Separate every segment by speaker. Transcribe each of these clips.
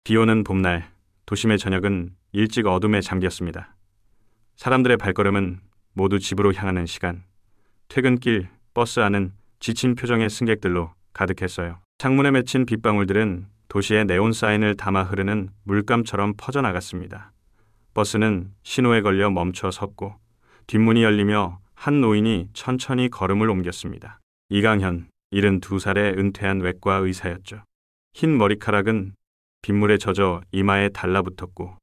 Speaker 1: 비오는 봄날, 도심의 저녁은 일찍 어둠에 잠겼습니다. 사람들의 발걸음은 모두 집으로 향하는 시간. 퇴근길, 버스 안은 지친 표정의 승객들로 가득했어요. 창문에 맺힌 빗방울들은 도시의 네온 사인을 담아 흐르는 물감처럼 퍼져나갔습니다. 버스는 신호에 걸려 멈춰 섰고 뒷문이 열리며 한 노인이 천천히 걸음을 옮겼습니다. 이강현, 72살의 은퇴한 외과 의사였죠. 흰 머리카락은 빗물에 젖어 이마에 달라붙었고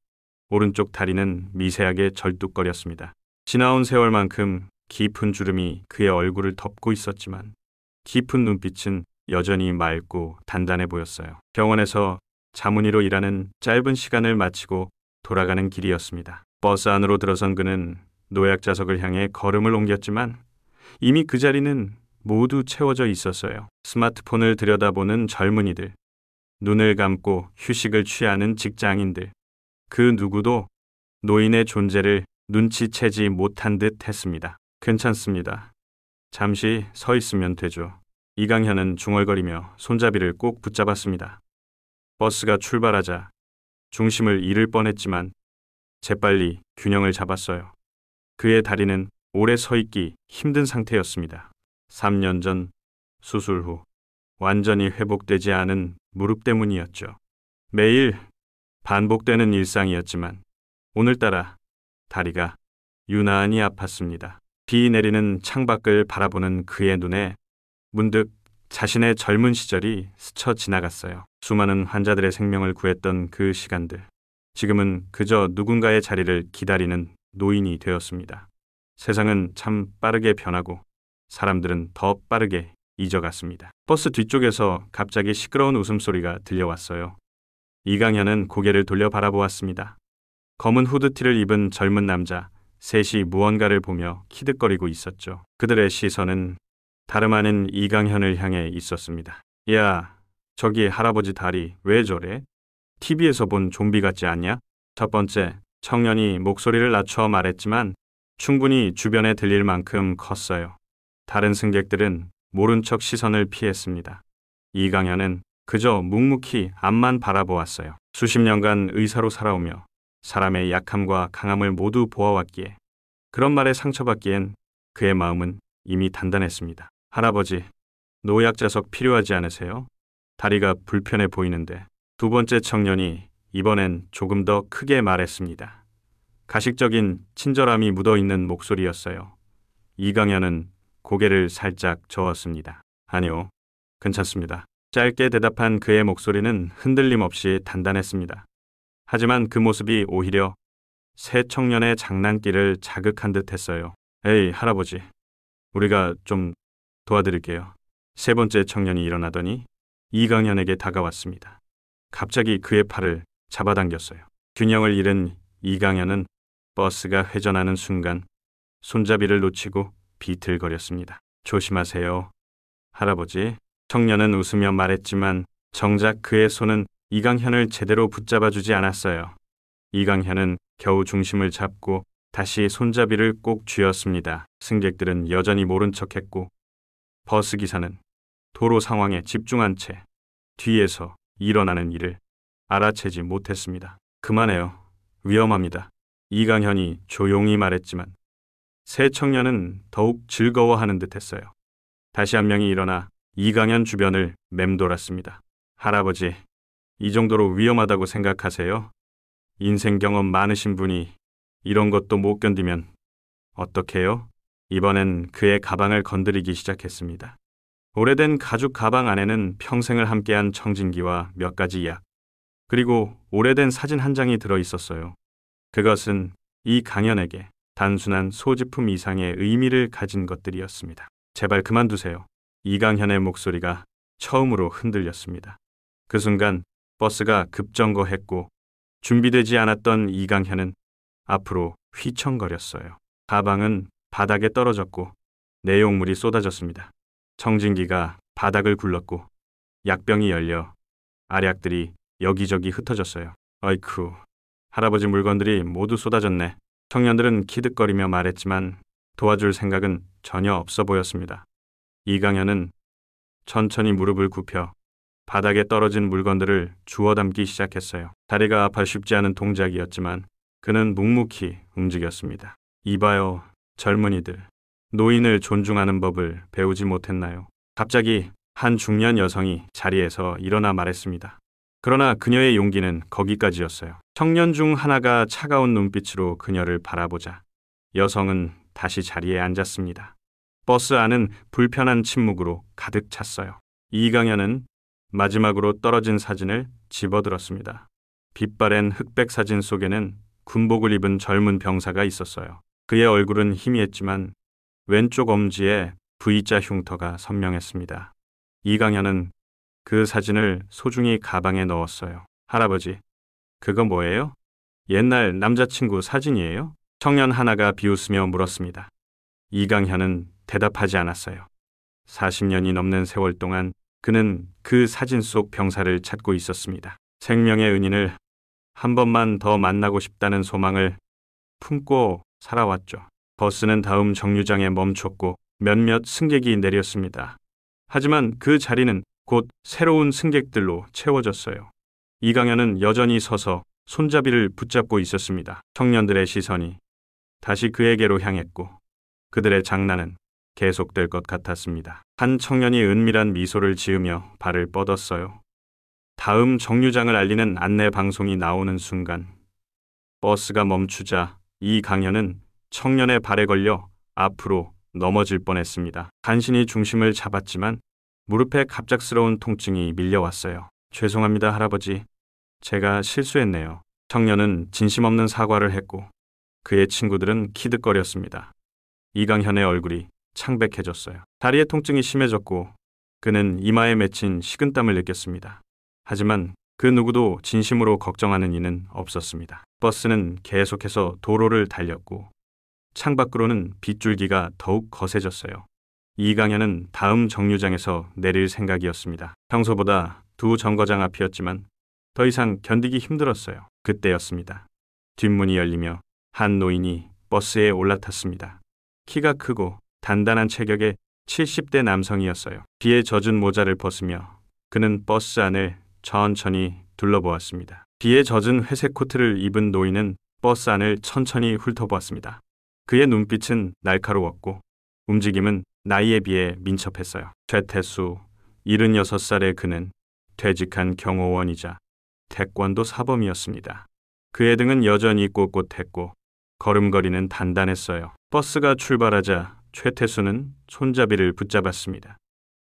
Speaker 1: 오른쪽 다리는 미세하게 절뚝거렸습니다. 지나온 세월만큼 깊은 주름이 그의 얼굴을 덮고 있었지만 깊은 눈빛은 여전히 맑고 단단해 보였어요. 병원에서 자문의로 일하는 짧은 시간을 마치고 돌아가는 길이었습니다. 버스 안으로 들어선 그는 노약자석을 향해 걸음을 옮겼지만 이미 그 자리는 모두 채워져 있었어요. 스마트폰을 들여다보는 젊은이들, 눈을 감고 휴식을 취하는 직장인들, 그 누구도 노인의 존재를 눈치채지 못한 듯 했습니다. 괜찮습니다. 잠시 서 있으면 되죠. 이강현은 중얼거리며 손잡이를 꼭 붙잡았습니다. 버스가 출발하자 중심을 잃을 뻔했지만 재빨리 균형을 잡았어요. 그의 다리는 오래 서 있기 힘든 상태였습니다. 3년 전 수술 후 완전히 회복되지 않은 무릎 때문이었죠. 매일 반복되는 일상이었지만 오늘따라 다리가 유난히 아팠습니다. 비 내리는 창밖을 바라보는 그의 눈에 문득 자신의 젊은 시절이 스쳐 지나갔어요. 수많은 환자들의 생명을 구했던 그 시간들. 지금은 그저 누군가의 자리를 기다리는 노인이 되었습니다. 세상은 참 빠르게 변하고 사람들은 더 빠르게 잊어갔습니다. 버스 뒤쪽에서 갑자기 시끄러운 웃음소리가 들려왔어요. 이강현은 고개를 돌려 바라보았습니다. 검은 후드티를 입은 젊은 남자 셋이 무언가를 보며 키득거리고 있었죠. 그들의 시선은 다름 아닌 이강현을 향해 있었습니다. 야, 저기 할아버지 다리 왜 저래? TV에서 본 좀비 같지 않냐? 첫 번째, 청년이 목소리를 낮춰 말했지만 충분히 주변에 들릴 만큼 컸어요. 다른 승객들은 모른 척 시선을 피했습니다. 이강현은 그저 묵묵히 앞만 바라보았어요. 수십 년간 의사로 살아오며 사람의 약함과 강함을 모두 보아왔기에 그런 말에 상처받기엔 그의 마음은 이미 단단했습니다. 할아버지, 노약자석 필요하지 않으세요? 다리가 불편해 보이는데. 두 번째 청년이 이번엔 조금 더 크게 말했습니다. 가식적인 친절함이 묻어있는 목소리였어요. 이강현은 고개를 살짝 저었습니다. 아니요, 괜찮습니다. 짧게 대답한 그의 목소리는 흔들림 없이 단단했습니다. 하지만 그 모습이 오히려 새 청년의 장난기를 자극한 듯 했어요. 에이, 할아버지, 우리가 좀 도와드릴게요. 세 번째 청년이 일어나더니 이강현에게 다가왔습니다. 갑자기 그의 팔을 잡아당겼어요. 균형을 잃은 이강현은 버스가 회전하는 순간 손잡이를 놓치고 비틀거렸습니다. 조심하세요, 할아버지. 청년은 웃으며 말했지만 정작 그의 손은 이강현을 제대로 붙잡아주지 않았어요. 이강현은 겨우 중심을 잡고 다시 손잡이를 꼭 쥐었습니다. 승객들은 여전히 모른 척했고 버스 기사는 도로 상황에 집중한 채 뒤에서 일어나는 일을 알아채지 못했습니다. 그만해요. 위험합니다. 이강현이 조용히 말했지만 새 청년은 더욱 즐거워하는 듯했어요. 다시 한 명이 일어나 이강현 주변을 맴돌았습니다. 할아버지, 이 정도로 위험하다고 생각하세요? 인생 경험 많으신 분이 이런 것도 못 견디면 어떡해요? 이번엔 그의 가방을 건드리기 시작했습니다. 오래된 가죽 가방 안에는 평생을 함께한 청진기와 몇 가지 약, 그리고 오래된 사진 한 장이 들어 있었어요. 그것은 이강현에게 단순한 소지품 이상의 의미를 가진 것들이었습니다. 제발 그만두세요. 이강현의 목소리가 처음으로 흔들렸습니다. 그 순간 버스가 급정거했고 준비되지 않았던 이강현은 앞으로 휘청거렸어요. 가방은 바닥에 떨어졌고 내용물이 쏟아졌습니다. 청진기가 바닥을 굴렀고 약병이 열려 알약들이 여기저기 흩어졌어요. 어이쿠, 할아버지 물건들이 모두 쏟아졌네. 청년들은 키득거리며 말했지만 도와줄 생각은 전혀 없어 보였습니다. 이강현은 천천히 무릎을 굽혀 바닥에 떨어진 물건들을 주워 담기 시작했어요. 다리가 아파 쉽지 않은 동작이었지만 그는 묵묵히 움직였습니다. 이봐요, 젊은이들. 노인을 존중하는 법을 배우지 못했나요? 갑자기 한 중년 여성이 자리에서 일어나 말했습니다. 그러나 그녀의 용기는 거기까지였어요. 청년 중 하나가 차가운 눈빛으로 그녀를 바라보자 여성은 다시 자리에 앉았습니다. 버스 안은 불편한 침묵으로 가득 찼어요. 이강현은 마지막으로 떨어진 사진을 집어들었습니다. 빛바랜 흑백 사진 속에는 군복을 입은 젊은 병사가 있었어요. 그의 얼굴은 희미했지만 왼쪽 엄지에 V자 흉터가 선명했습니다. 이강현은 그 사진을 소중히 가방에 넣었어요. 할아버지, 그거 뭐예요? 옛날 남자친구 사진이에요? 청년 하나가 비웃으며 물었습니다. 이강현은 대답하지 않았어요. 40년이 넘는 세월 동안 그는 그 사진 속 병사를 찾고 있었습니다. 생명의 은인을 한 번만 더 만나고 싶다는 소망을 품고 살아왔죠. 버스는 다음 정류장에 멈췄고 몇몇 승객이 내렸습니다. 하지만 그 자리는 곧 새로운 승객들로 채워졌어요. 이강현은 여전히 서서 손잡이를 붙잡고 있었습니다. 청년들의 시선이 다시 그에게로 향했고 그들의 장난은 계속될 것 같았습니다. 한 청년이 은밀한 미소를 지으며 발을 뻗었어요. 다음 정류장을 알리는 안내 방송이 나오는 순간 버스가 멈추자 이강현은 청년의 발에 걸려 앞으로 넘어질 뻔했습니다. 간신히 중심을 잡았지만 무릎에 갑작스러운 통증이 밀려왔어요. 죄송합니다, 할아버지. 제가 실수했네요. 청년은 진심 없는 사과를 했고 그의 친구들은 키득거렸습니다. 이강현의 얼굴이 창백해졌어요. 다리의 통증이 심해졌고 그는 이마에 맺힌 식은땀을 느꼈습니다. 하지만 그 누구도 진심으로 걱정하는 이는 없었습니다. 버스는 계속해서 도로를 달렸고 창밖으로는 빗줄기가 더욱 거세졌어요. 이강현은 다음 정류장에서 내릴 생각이었습니다. 평소보다 두 정거장 앞이었지만 더 이상 견디기 힘들었어요. 그때였습니다. 뒷문이 열리며 한 노인이 버스에 올라탔습니다. 키가 크고 단단한 체격의 70대 남성이었어요. 비에 젖은 모자를 벗으며 그는 버스 안을 천천히 둘러보았습니다. 비에 젖은 회색 코트를 입은 노인은 버스 안을 천천히 훑어보았습니다. 그의 눈빛은 날카로웠고 움직임은 나이에 비해 민첩했어요. 최태수, 76살의 그는 퇴직한 경호원이자 태권도 사범이었습니다. 그의 등은 여전히 꼿꼿했고 걸음걸이는 단단했어요. 버스가 출발하자 최태수는 손잡이를 붙잡았습니다.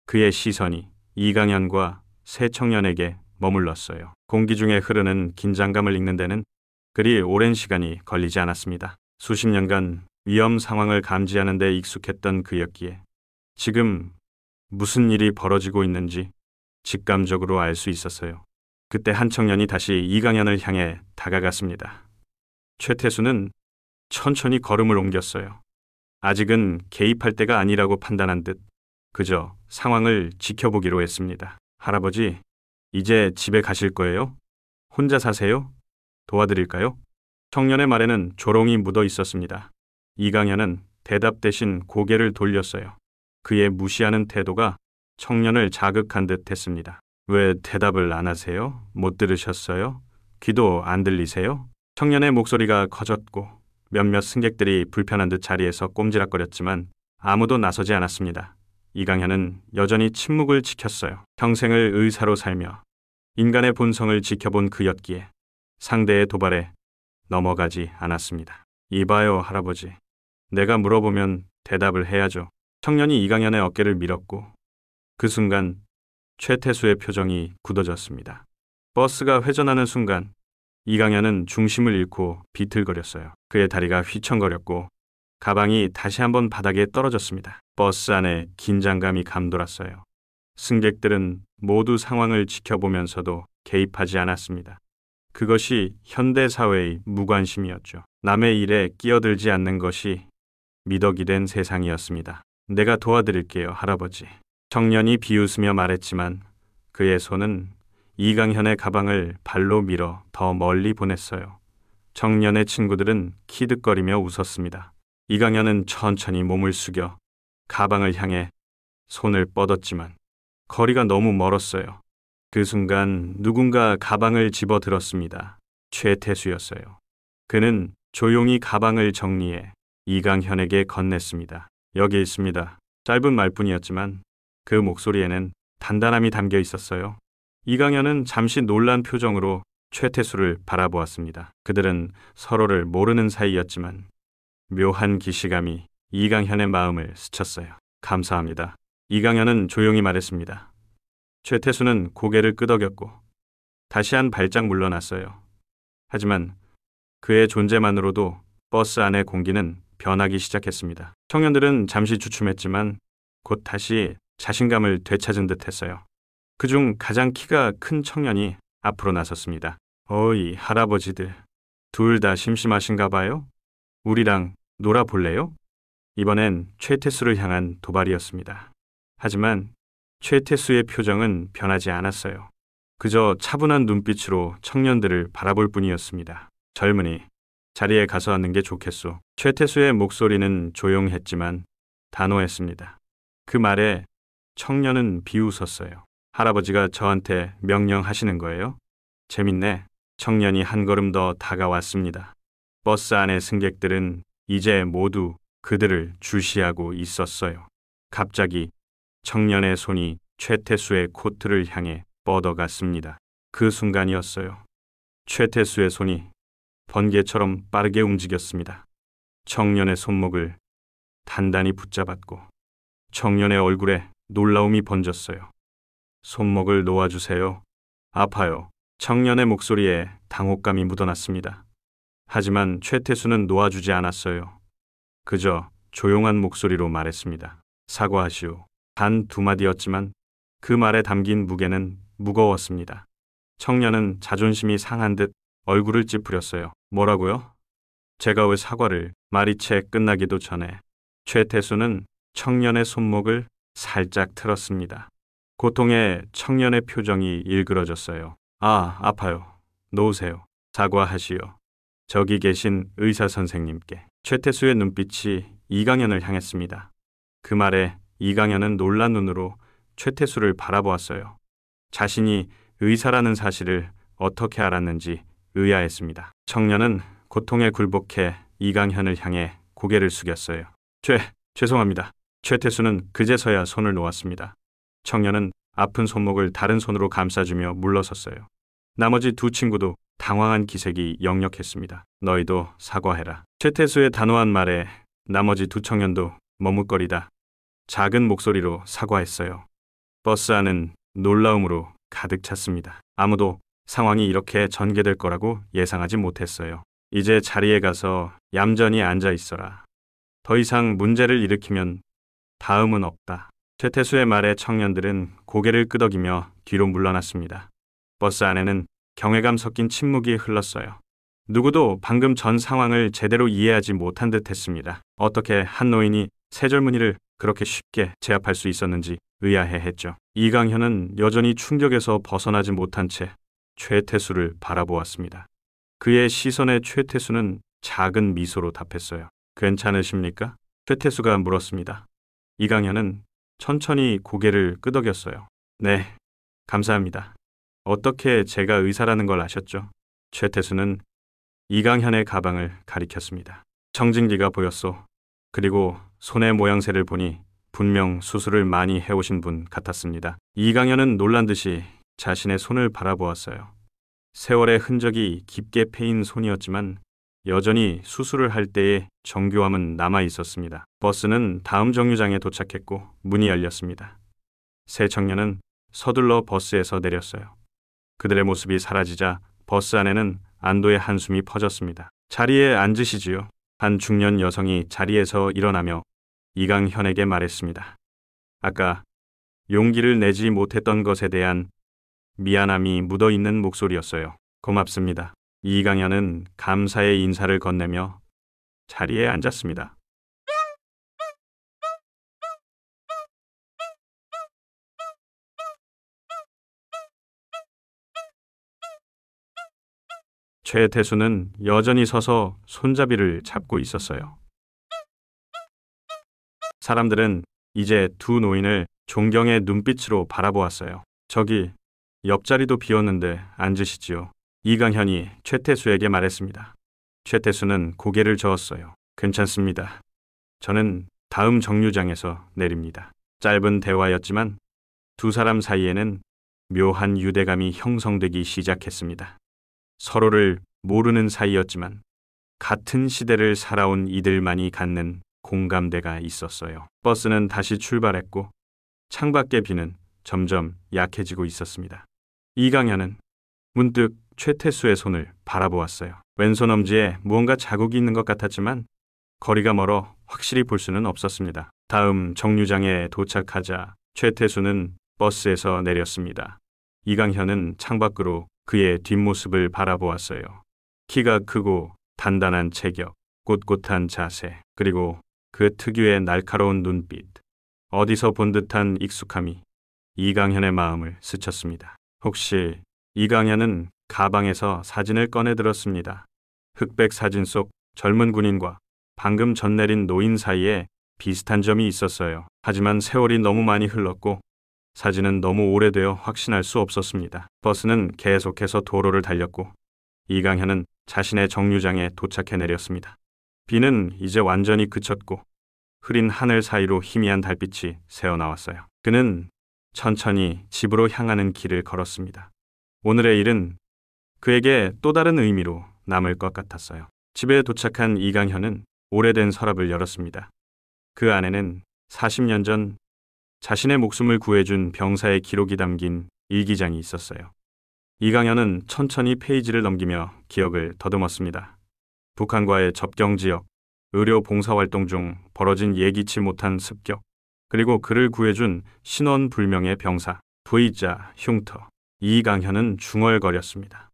Speaker 1: 그의 시선이 이강현과 새 청년에게 머물렀어요. 공기 중에 흐르는 긴장감을 읽는 데는 그리 오랜 시간이 걸리지 않았습니다. 수십 년간 위험 상황을 감지하는 데 익숙했던 그였기에 지금 무슨 일이 벌어지고 있는지 직감적으로 알 수 있었어요. 그때 한 청년이 다시 이강현을 향해 다가갔습니다. 최태수는 천천히 걸음을 옮겼어요. 아직은 개입할 때가 아니라고 판단한 듯 그저 상황을 지켜보기로 했습니다. 할아버지, 이제 집에 가실 거예요? 혼자 사세요? 도와드릴까요? 청년의 말에는 조롱이 묻어 있었습니다. 이강현은 대답 대신 고개를 돌렸어요. 그의 무시하는 태도가 청년을 자극한 듯 했습니다. 왜 대답을 안 하세요? 못 들으셨어요? 귀도 안 들리세요? 청년의 목소리가 커졌고 몇몇 승객들이 불편한 듯 자리에서 꼼지락거렸지만 아무도 나서지 않았습니다. 이강현은 여전히 침묵을 지켰어요. 평생을 의사로 살며 인간의 본성을 지켜본 그였기에 상대의 도발에 넘어가지 않았습니다. 이봐요, 할아버지. 내가 물어보면 대답을 해야죠. 청년이 이강현의 어깨를 밀었고 그 순간 최태수의 표정이 굳어졌습니다. 버스가 회전하는 순간 이강현은 중심을 잃고 비틀거렸어요. 그의 다리가 휘청거렸고 가방이 다시 한번 바닥에 떨어졌습니다. 버스 안에 긴장감이 감돌았어요. 승객들은 모두 상황을 지켜보면서도 개입하지 않았습니다. 그것이 현대사회의 무관심이었죠. 남의 일에 끼어들지 않는 것이 미덕이 된 세상이었습니다. 내가 도와드릴게요, 할아버지. 청년이 비웃으며 말했지만 그의 손은 이강현의 가방을 발로 밀어 더 멀리 보냈어요. 청년의 친구들은 키득거리며 웃었습니다. 이강현은 천천히 몸을 숙여 가방을 향해 손을 뻗었지만 거리가 너무 멀었어요. 그 순간 누군가 가방을 집어들었습니다. 최태수였어요. 그는 조용히 가방을 정리해 이강현에게 건넸습니다. 여기 있습니다. 짧은 말뿐이었지만 그 목소리에는 단단함이 담겨 있었어요. 이강현은 잠시 놀란 표정으로 최태수를 바라보았습니다. 그들은 서로를 모르는 사이였지만 묘한 기시감이 이강현의 마음을 스쳤어요. 감사합니다. 이강현은 조용히 말했습니다. 최태수는 고개를 끄덕였고 다시 한 발짝 물러났어요. 하지만 그의 존재만으로도 버스 안의 공기는 변하기 시작했습니다. 청년들은 잠시 주춤했지만 곧 다시 자신감을 되찾은 듯 했어요. 그중 가장 키가 큰 청년이 앞으로 나섰습니다. 어이, 할아버지들. 둘 다 심심하신가 봐요? 우리랑 놀아볼래요? 이번엔 최태수를 향한 도발이었습니다. 하지만 최태수의 표정은 변하지 않았어요. 그저 차분한 눈빛으로 청년들을 바라볼 뿐이었습니다. 젊은이, 자리에 가서 앉는 게 좋겠소. 최태수의 목소리는 조용했지만 단호했습니다. 그 말에 청년은 비웃었어요. 할아버지가 저한테 명령하시는 거예요? 재밌네. 청년이 한 걸음 더 다가왔습니다. 버스 안의 승객들은 이제 모두 그들을 주시하고 있었어요. 갑자기 청년의 손이 최태수의 코트를 향해 뻗어갔습니다. 그 순간이었어요. 최태수의 손이 번개처럼 빠르게 움직였습니다. 청년의 손목을 단단히 붙잡았고 청년의 얼굴에 놀라움이 번졌어요. 손목을 놓아주세요. 아파요. 청년의 목소리에 당혹감이 묻어났습니다. 하지만 최태수는 놓아주지 않았어요. 그저 조용한 목소리로 말했습니다. 사과하시오. 단 두 마디였지만 그 말에 담긴 무게는 무거웠습니다. 청년은 자존심이 상한 듯 얼굴을 찌푸렸어요. 뭐라고요? 제가 왜 사과를? 말이 채 끝나기도 전에 최태수는 청년의 손목을 살짝 틀었습니다. 고통에 청년의 표정이 일그러졌어요. 아, 아파요. 놓으세요. 사과하시오. 저기 계신 의사 선생님께. 최태수의 눈빛이 이강현을 향했습니다. 그 말에 이강현은 놀란 눈으로 최태수를 바라보았어요. 자신이 의사라는 사실을 어떻게 알았는지 의아했습니다. 청년은 고통에 굴복해 이강현을 향해 고개를 숙였어요. 죄송합니다. 최태수는 그제서야 손을 놓았습니다. 청년은 아픈 손목을 다른 손으로 감싸주며 물러섰어요. 나머지 두 친구도 당황한 기색이 역력했습니다. 너희도 사과해라. 최태수의 단호한 말에 나머지 두 청년도 머뭇거리다 작은 목소리로 사과했어요. 버스 안은 놀라움으로 가득 찼습니다. 아무도 상황이 이렇게 전개될 거라고 예상하지 못했어요. 이제 자리에 가서 얌전히 앉아 있어라. 더 이상 문제를 일으키면 다음은 없다. 최태수의 말에 청년들은 고개를 끄덕이며 뒤로 물러났습니다. 버스 안에는 경외감 섞인 침묵이 흘렀어요. 누구도 방금 전 상황을 제대로 이해하지 못한 듯 했습니다. 어떻게 한 노인이 새 젊은이를 그렇게 쉽게 제압할 수 있었는지 의아해했죠. 이강현은 여전히 충격에서 벗어나지 못한 채 최태수를 바라보았습니다. 그의 시선에 최태수는 작은 미소로 답했어요. 괜찮으십니까? 최태수가 물었습니다. 이강현은 천천히 고개를 끄덕였어요. 네, 감사합니다. 어떻게 제가 의사라는 걸 아셨죠? 최태수는 이강현의 가방을 가리켰습니다. 청진기가 보였소. 그리고 손의 모양새를 보니 분명 수술을 많이 해오신 분 같았습니다. 이강현은 놀란 듯이 자신의 손을 바라보았어요. 세월의 흔적이 깊게 패인 손이었지만 여전히 수술을 할 때의 정교함은 남아 있었습니다. 버스는 다음 정류장에 도착했고 문이 열렸습니다. 세 청년은 서둘러 버스에서 내렸어요. 그들의 모습이 사라지자 버스 안에는 안도의 한숨이 퍼졌습니다. 자리에 앉으시지요. 한 중년 여성이 자리에서 일어나며 이강현에게 말했습니다. 아까 용기를 내지 못했던 것에 대한 미안함이 묻어있는 목소리였어요. 고맙습니다. 이강현은 감사의 인사를 건네며 자리에 앉았습니다. 최태수는 여전히 서서 손잡이를 잡고 있었어요. 사람들은 이제 두 노인을 존경의 눈빛으로 바라보았어요. 저기 옆자리도 비었는데 앉으시지요. 이강현이 최태수에게 말했습니다. 최태수는 고개를 저었어요. 괜찮습니다. 저는 다음 정류장에서 내립니다. 짧은 대화였지만 두 사람 사이에는 묘한 유대감이 형성되기 시작했습니다. 서로를 모르는 사이였지만 같은 시대를 살아온 이들만이 갖는 공감대가 있었어요. 버스는 다시 출발했고 창밖의 비는 점점 약해지고 있었습니다. 이강현은 문득 최태수의 손을 바라보았어요. 왼손 엄지에 무언가 자국이 있는 것 같았지만 거리가 멀어 확실히 볼 수는 없었습니다. 다음 정류장에 도착하자 최태수는 버스에서 내렸습니다. 이강현은 창밖으로 그의 뒷모습을 바라보았어요. 키가 크고 단단한 체격, 꼿꼿한 자세, 그리고 그 특유의 날카로운 눈빛. 어디서 본 듯한 익숙함이 이강현의 마음을 스쳤습니다. 혹시 이강현은 가방에서 사진을 꺼내 들었습니다. 흑백 사진 속 젊은 군인과 방금 전 내린 노인 사이에 비슷한 점이 있었어요. 하지만 세월이 너무 많이 흘렀고 사진은 너무 오래되어 확신할 수 없었습니다. 버스는 계속해서 도로를 달렸고 이강현은 자신의 정류장에 도착해 내렸습니다. 비는 이제 완전히 그쳤고 흐린 하늘 사이로 희미한 달빛이 새어나왔어요. 그는 천천히 집으로 향하는 길을 걸었습니다. 오늘의 일은 그에게 또 다른 의미로 남을 것 같았어요. 집에 도착한 이강현은 오래된 서랍을 열었습니다. 그 안에는 40년 전 자신의 목숨을 구해준 병사의 기록이 담긴 일기장이 있었어요. 이강현은 천천히 페이지를 넘기며 기억을 더듬었습니다. 북한과의 접경지역, 의료 봉사활동 중 벌어진 예기치 못한 습격, 그리고 그를 구해준 신원불명의 병사, V자 흉터. 이강현은 중얼거렸습니다.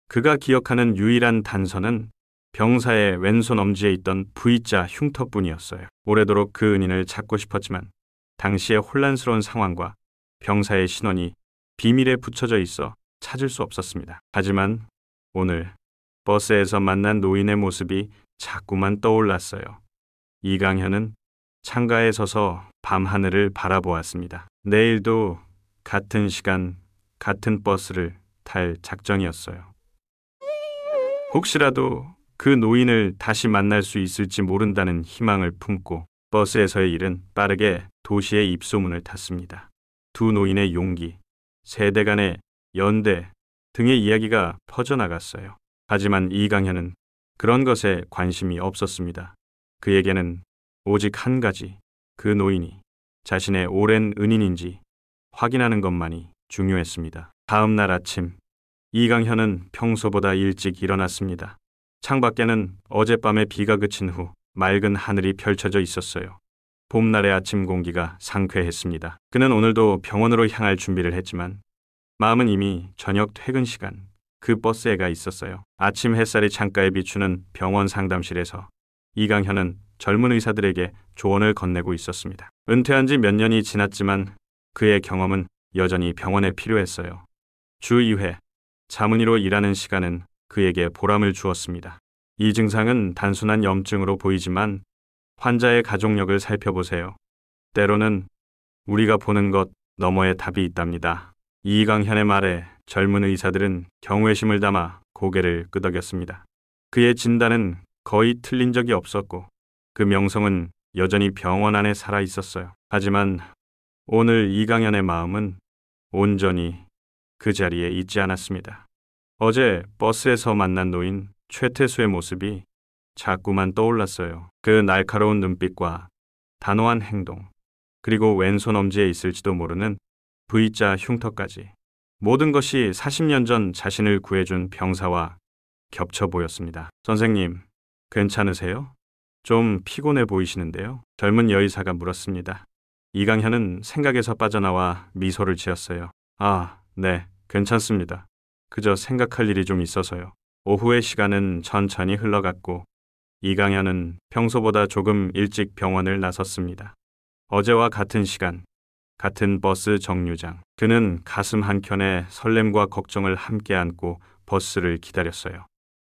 Speaker 1: 그가 기억하는 유일한 단서는 병사의 왼손 엄지에 있던 V자 흉터뿐이었어요. 오래도록 그 은인을 찾고 싶었지만 당시의 혼란스러운 상황과 병사의 신원이 비밀에 붙여져 있어 찾을 수 없었습니다. 하지만 오늘 버스에서 만난 노인의 모습이 자꾸만 떠올랐어요. 이강현은 창가에 서서 밤하늘을 바라보았습니다. 내일도 같은 시간, 같은 버스를 탈 작정이었어요. 혹시라도 그 노인을 다시 만날 수 있을지 모른다는 희망을 품고 버스에서의 일은 빠르게 도시의 입소문을 탔습니다. 두 노인의 용기, 세대 간의 연대 등의 이야기가 퍼져나갔어요. 하지만 이강현은 그런 것에 관심이 없었습니다. 그에게는 오직 한 가지, 그 노인이 자신의 오랜 은인인지 확인하는 것만이 중요했습니다. 다음 날 아침, 이강현은 평소보다 일찍 일어났습니다. 창밖에는 어젯밤에 비가 그친 후 맑은 하늘이 펼쳐져 있었어요. 봄날의 아침 공기가 상쾌했습니다. 그는 오늘도 병원으로 향할 준비를 했지만 마음은 이미 저녁 퇴근 시간 그 버스에 가 있었어요. 아침 햇살이 창가에 비추는 병원 상담실에서 이강현은 젊은 의사들에게 조언을 건네고 있었습니다. 은퇴한 지 몇 년이 지났지만 그의 경험은 여전히 병원에 필요했어요. 주 2회 자문의로 일하는 시간은 그에게 보람을 주었습니다. 이 증상은 단순한 염증으로 보이지만 환자의 가족력을 살펴보세요. 때로는 우리가 보는 것 너머에 답이 있답니다. 이강현의 말에 젊은 의사들은 경외심을 담아 고개를 끄덕였습니다. 그의 진단은 거의 틀린 적이 없었고 그 명성은 여전히 병원 안에 살아 있었어요. 하지만 오늘 이강현의 마음은 온전히 그 자리에 있지 않았습니다. 어제 버스에서 만난 노인 최태수의 모습이 자꾸만 떠올랐어요. 그 날카로운 눈빛과 단호한 행동, 그리고 왼손 엄지에 있을지도 모르는 V자 흉터까지. 모든 것이 40년 전 자신을 구해준 병사와 겹쳐 보였습니다. 선생님, 괜찮으세요? 좀 피곤해 보이시는데요? 젊은 여의사가 물었습니다. 이강현은 생각에서 빠져나와 미소를 지었어요. 아, 네, 괜찮습니다. 그저 생각할 일이 좀 있어서요. 오후의 시간은 천천히 흘러갔고 이강현은 평소보다 조금 일찍 병원을 나섰습니다. 어제와 같은 시간, 같은 버스 정류장. 그는 가슴 한켠에 설렘과 걱정을 함께 안고 버스를 기다렸어요.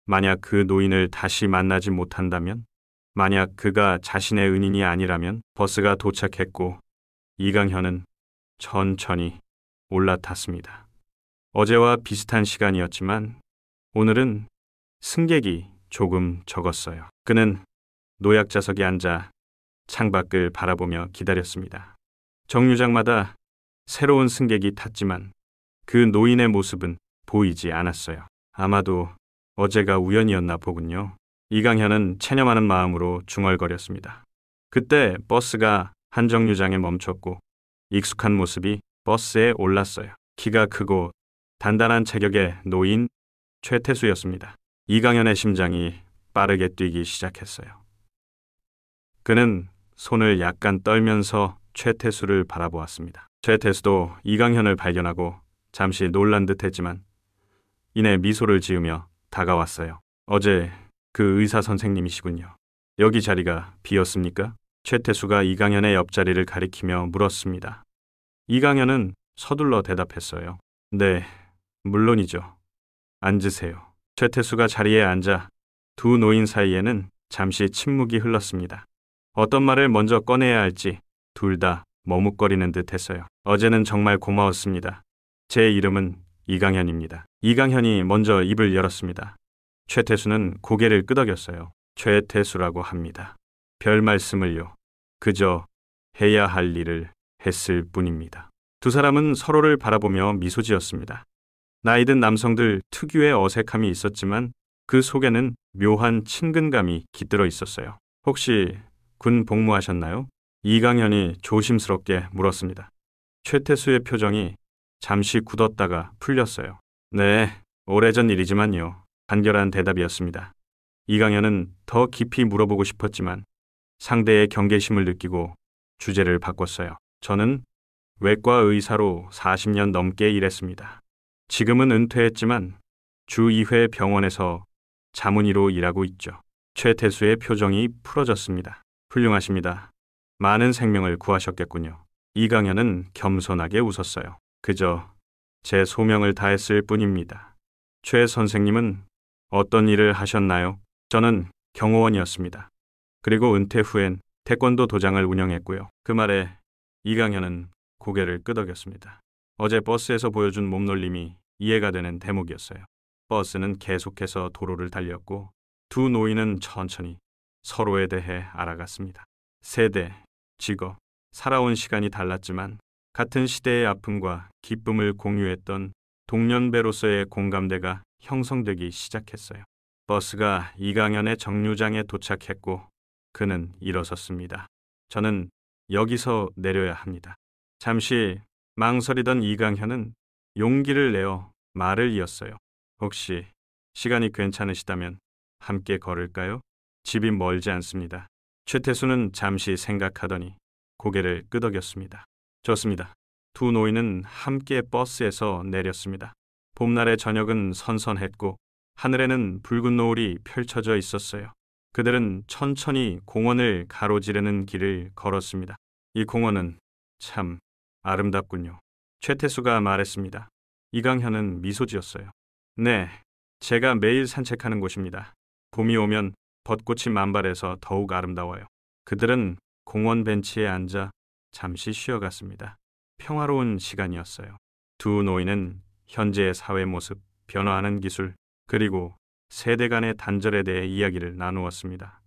Speaker 1: 만약 그 노인을 다시 만나지 못한다면? 만약 그가 자신의 은인이 아니라면? 버스가 도착했고 이강현은 천천히 올라탔습니다. 어제와 비슷한 시간이었지만 오늘은 승객이 조금 적었어요. 그는 노약자석에 앉아 창밖을 바라보며 기다렸습니다. 정류장마다 새로운 승객이 탔지만 그 노인의 모습은 보이지 않았어요. 아마도 어제가 우연이었나 보군요. 이강현은 체념하는 마음으로 중얼거렸습니다. 그때 버스가 한 정류장에 멈췄고 익숙한 모습이 버스에 올랐어요. 키가 크고 단단한 체격의 노인 최태수였습니다. 이강현의 심장이 빠르게 뛰기 시작했어요. 그는 손을 약간 떨면서 최태수를 바라보았습니다. 최태수도 이강현을 발견하고 잠시 놀란 듯했지만 이내 미소를 지으며 다가왔어요. 어제 그 의사 선생님이시군요. 여기 자리가 비었습니까? 최태수가 이강현의 옆자리를 가리키며 물었습니다. 이강현은 서둘러 대답했어요. 네, 물론이죠. 앉으세요. 최태수가 자리에 앉아 두 노인 사이에는 잠시 침묵이 흘렀습니다. 어떤 말을 먼저 꺼내야 할지 둘 다 머뭇거리는 듯 했어요. 어제는 정말 고마웠습니다. 제 이름은 이강현입니다. 이강현이 먼저 입을 열었습니다. 최태수는 고개를 끄덕였어요. 최태수라고 합니다. 별 말씀을요. 그저 해야 할 일을 했을 뿐입니다. 두 사람은 서로를 바라보며 미소 지었습니다. 나이든 남성들 특유의 어색함이 있었지만 그 속에는 묘한 친근감이 깃들어 있었어요. 혹시 군 복무하셨나요? 이강현이 조심스럽게 물었습니다. 최태수의 표정이 잠시 굳었다가 풀렸어요. 네, 오래전 일이지만요. 간결한 대답이었습니다. 이강현은 더 깊이 물어보고 싶었지만 상대의 경계심을 느끼고 주제를 바꿨어요. 저는 외과 의사로 40년 넘게 일했습니다. 지금은 은퇴했지만 주 2회 병원에서 자문의로 일하고 있죠. 최태수의 표정이 풀어졌습니다. 훌륭하십니다. 많은 생명을 구하셨겠군요. 이강현은 겸손하게 웃었어요. 그저 제 소명을 다했을 뿐입니다. 최 선생님은 어떤 일을 하셨나요? 저는 경호원이었습니다. 그리고 은퇴 후엔 태권도 도장을 운영했고요. 그 말에 이강현은 고개를 끄덕였습니다. 어제 버스에서 보여준 몸놀림이 이해가 되는 대목이었어요. 버스는 계속해서 도로를 달렸고 두 노인은 천천히 서로에 대해 알아갔습니다. 세대, 직업, 살아온 시간이 달랐지만 같은 시대의 아픔과 기쁨을 공유했던 동년배로서의 공감대가 형성되기 시작했어요. 버스가 이강현의 정류장에 도착했고 그는 일어섰습니다. 저는 여기서 내려야 합니다. 잠시 망설이던 이강현은 용기를 내어 말을 이었어요. 혹시 시간이 괜찮으시다면 함께 걸을까요? 집이 멀지 않습니다. 최태수는 잠시 생각하더니 고개를 끄덕였습니다. 좋습니다. 두 노인은 함께 버스에서 내렸습니다. 봄날의 저녁은 선선했고 하늘에는 붉은 노을이 펼쳐져 있었어요. 그들은 천천히 공원을 가로지르는 길을 걸었습니다. 이 공원은 참 아름답군요. 최태수가 말했습니다. 이강현은 미소 지었어요. 네, 제가 매일 산책하는 곳입니다. 봄이 오면 벚꽃이 만발해서 더욱 아름다워요. 그들은 공원 벤치에 앉아 잠시 쉬어갔습니다. 평화로운 시간이었어요. 두 노인은 현재의 사회 모습, 변화하는 기술, 그리고 세대 간의 단절에 대해 이야기를 나누었습니다.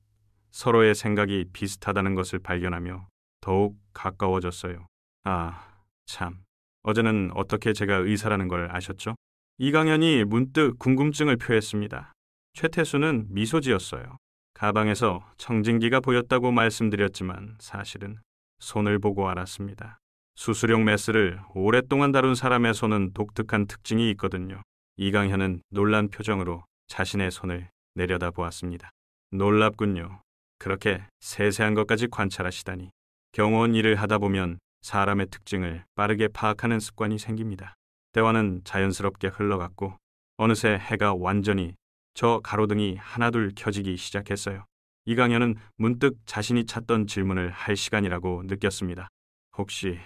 Speaker 1: 서로의 생각이 비슷하다는 것을 발견하며 더욱 가까워졌어요. 아, 참. 어제는 어떻게 제가 의사라는 걸 아셨죠? 이강현이 문득 궁금증을 표했습니다. 최태수는 미소 지었어요. 가방에서 청진기가 보였다고 말씀드렸지만 사실은 손을 보고 알았습니다. 수술용 메스를 오랫동안 다룬 사람의 손은 독특한 특징이 있거든요. 이강현은 놀란 표정으로 자신의 손을 내려다보았습니다. 놀랍군요. 그렇게 세세한 것까지 관찰하시다니. 경호원 일을 하다 보면 사람의 특징을 빠르게 파악하는 습관이 생깁니다. 대화는 자연스럽게 흘러갔고 어느새 해가 완전히 저 가로등이 하나둘 켜지기 시작했어요. 이강현은 문득 자신이 찾던 질문을 할 시간이라고 느꼈습니다. 혹시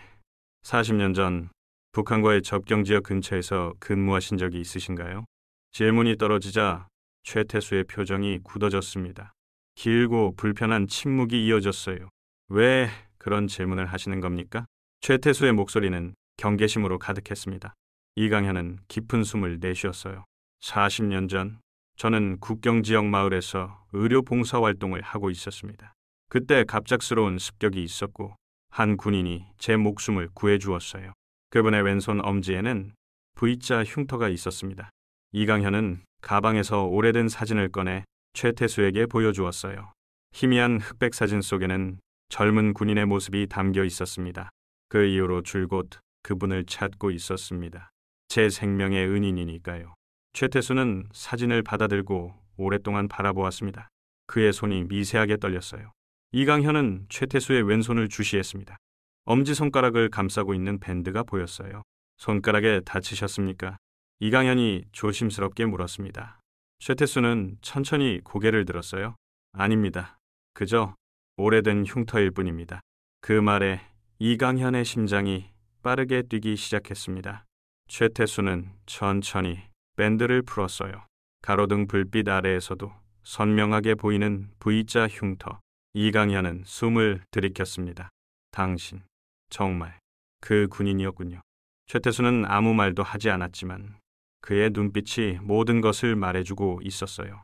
Speaker 1: 40년 전 북한과의 접경지역 근처에서 근무하신 적이 있으신가요? 질문이 떨어지자 최태수의 표정이 굳어졌습니다. 길고 불편한 침묵이 이어졌어요. 왜 그런 질문을 하시는 겁니까? 최태수의 목소리는 경계심으로 가득했습니다. 이강현은 깊은 숨을 내쉬었어요. 40년 전 저는 국경 지역 마을에서 의료 봉사 활동을 하고 있었습니다. 그때 갑작스러운 습격이 있었고 한 군인이 제 목숨을 구해 주었어요. 그분의 왼손 엄지에는 V자 흉터가 있었습니다. 이강현은 가방에서 오래된 사진을 꺼내 최태수에게 보여주었어요. 희미한 흑백 사진 속에는 젊은 군인의 모습이 담겨 있었습니다. 그 이후로 줄곧 그분을 찾고 있었습니다. 제 생명의 은인이니까요. 최태수는 사진을 받아들고 오랫동안 바라보았습니다. 그의 손이 미세하게 떨렸어요. 이강현은 최태수의 왼손을 주시했습니다. 엄지손가락을 감싸고 있는 밴드가 보였어요. 손가락에 다치셨습니까? 이강현이 조심스럽게 물었습니다. 최태수는 천천히 고개를 들었어요. 아닙니다. 그저 오래된 흉터일 뿐입니다. 그 말에 이강현의 심장이 빠르게 뛰기 시작했습니다. 최태수는 천천히 밴드를 풀었어요. 가로등 불빛 아래에서도 선명하게 보이는 V자 흉터. 이강현은 숨을 들이켰습니다. 당신, 정말 그 군인이었군요. 최태수는 아무 말도 하지 않았지만 그의 눈빛이 모든 것을 말해주고 있었어요.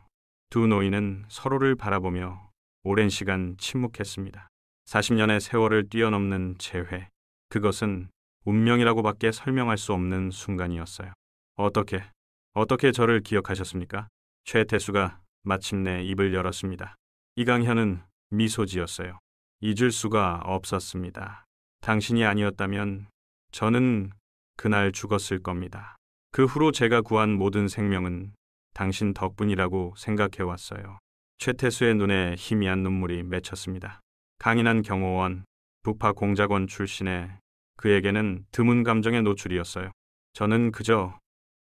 Speaker 1: 두 노인은 서로를 바라보며 오랜 시간 침묵했습니다. 40년의 세월을 뛰어넘는 재회. 그것은 운명이라고밖에 설명할 수 없는 순간이었어요. 어떻게 저를 기억하셨습니까? 최태수가 마침내 입을 열었습니다. 이강현은 미소 지었어요. 잊을 수가 없었습니다. 당신이 아니었다면 저는 그날 죽었을 겁니다. 그 후로 제가 구한 모든 생명은 당신 덕분이라고 생각해왔어요. 최태수의 눈에 희미한 눈물이 맺혔습니다. 강인한 경호원, 북파 공작원 출신의 그에게는 드문 감정의 노출이었어요. 저는 그저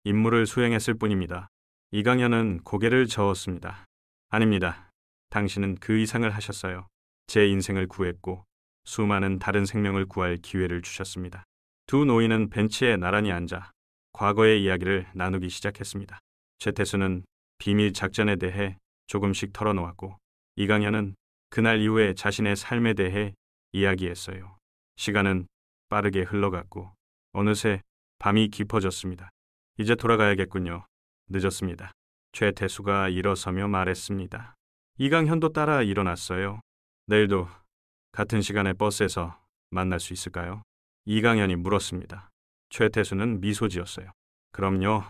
Speaker 1: 임무를 수행했을 뿐입니다. 이강현은 고개를 저었습니다. 아닙니다. 당신은 그 이상을 하셨어요. 제 인생을 구했고 수많은 다른 생명을 구할 기회를 주셨습니다. 두 노인은 벤치에 나란히 앉아 과거의 이야기를 나누기 시작했습니다. 최태수는 비밀 작전에 대해 조금씩 털어놓았고 이강현은 그날 이후에 자신의 삶에 대해 이야기했어요. 시간은 빠르게 흘러갔고 어느새 밤이 깊어졌습니다. 이제 돌아가야겠군요. 늦었습니다. 최태수가 일어서며 말했습니다. 이강현도 따라 일어났어요. 내일도 같은 시간에 버스에서 만날 수 있을까요? 이강현이 물었습니다. 최태수는 미소 지었어요. 그럼요.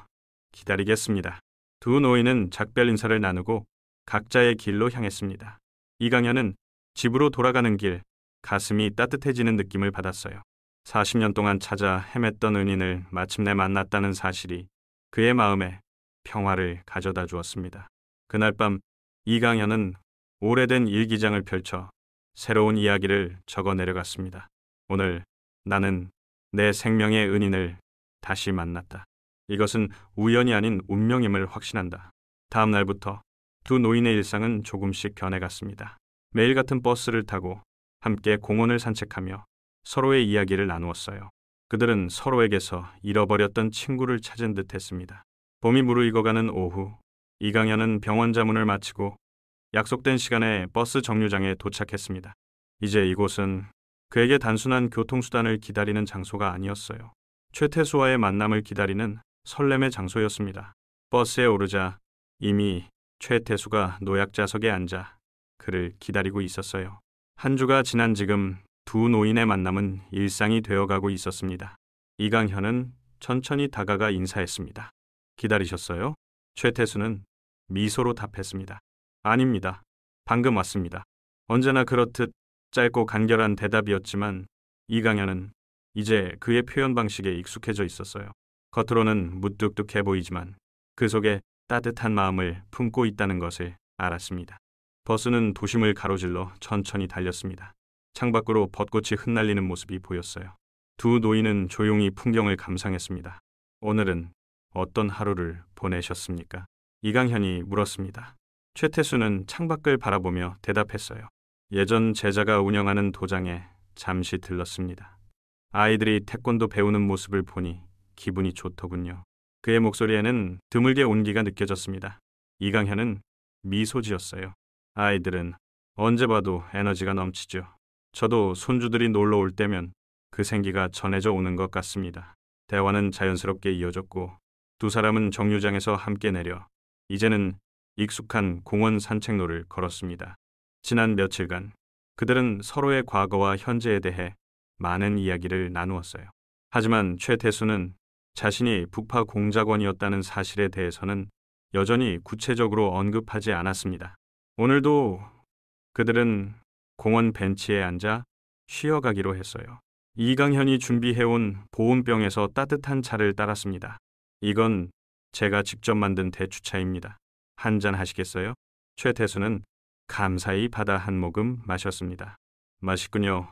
Speaker 1: 기다리겠습니다. 두 노인은 작별 인사를 나누고 각자의 길로 향했습니다. 이강현은 집으로 돌아가는 길 가슴이 따뜻해지는 느낌을 받았어요. 40년 동안 찾아 헤맸던 은인을 마침내 만났다는 사실이 그의 마음에 평화를 가져다 주었습니다. 그날 밤 이강현은 오래된 일기장을 펼쳐 새로운 이야기를 적어 내려갔습니다. 오늘 나는 내 생명의 은인을 다시 만났다. 이것은 우연이 아닌 운명임을 확신한다. 다음 날부터 두 노인의 일상은 조금씩 변해갔습니다. 매일 같은 버스를 타고 함께 공원을 산책하며 서로의 이야기를 나누었어요. 그들은 서로에게서 잃어버렸던 친구를 찾은 듯 했습니다. 봄이 무르익어가는 오후, 이강현은 병원 자문을 마치고 약속된 시간에 버스 정류장에 도착했습니다. 이제 이곳은 그에게 단순한 교통수단을 기다리는 장소가 아니었어요. 최태수와의 만남을 기다리는 설렘의 장소였습니다. 버스에 오르자 이미 최태수가 노약자석에 앉아 그를 기다리고 있었어요. 한 주가 지난 지금 두 노인의 만남은 일상이 되어가고 있었습니다. 이강현은 천천히 다가가 인사했습니다. 기다리셨어요? 최태수는 미소로 답했습니다. 아닙니다. 방금 왔습니다. 언제나 그렇듯 짧고 간결한 대답이었지만 이강현은 이제 그의 표현 방식에 익숙해져 있었어요. 겉으로는 무뚝뚝해 보이지만 그 속에 따뜻한 마음을 품고 있다는 것을 알았습니다. 버스는 도심을 가로질러 천천히 달렸습니다. 창밖으로 벚꽃이 흩날리는 모습이 보였어요. 두 노인은 조용히 풍경을 감상했습니다. 오늘은 어떤 하루를 보내셨습니까? 이강현이 물었습니다. 최태수는 창밖을 바라보며 대답했어요. 예전 제자가 운영하는 도장에 잠시 들렀습니다. 아이들이 태권도 배우는 모습을 보니 기분이 좋더군요. 그의 목소리에는 드물게 온기가 느껴졌습니다. 이강현은 미소 지었어요. 아이들은 언제 봐도 에너지가 넘치죠. 저도 손주들이 놀러 올 때면 그 생기가 전해져 오는 것 같습니다. 대화는 자연스럽게 이어졌고 두 사람은 정류장에서 함께 내려 이제는 익숙한 공원 산책로를 걸었습니다. 지난 며칠간 그들은 서로의 과거와 현재에 대해 많은 이야기를 나누었어요. 하지만 최태수는 자신이 북파 공작원이었다는 사실에 대해서는 여전히 구체적으로 언급하지 않았습니다. 오늘도 그들은 공원 벤치에 앉아 쉬어가기로 했어요. 이강현이 준비해온 보온병에서 따뜻한 차를 따랐습니다. 이건 제가 직접 만든 대추차입니다. 한잔 하시겠어요? 최태수는 감사히 받아 한 모금 마셨습니다. 맛있군요.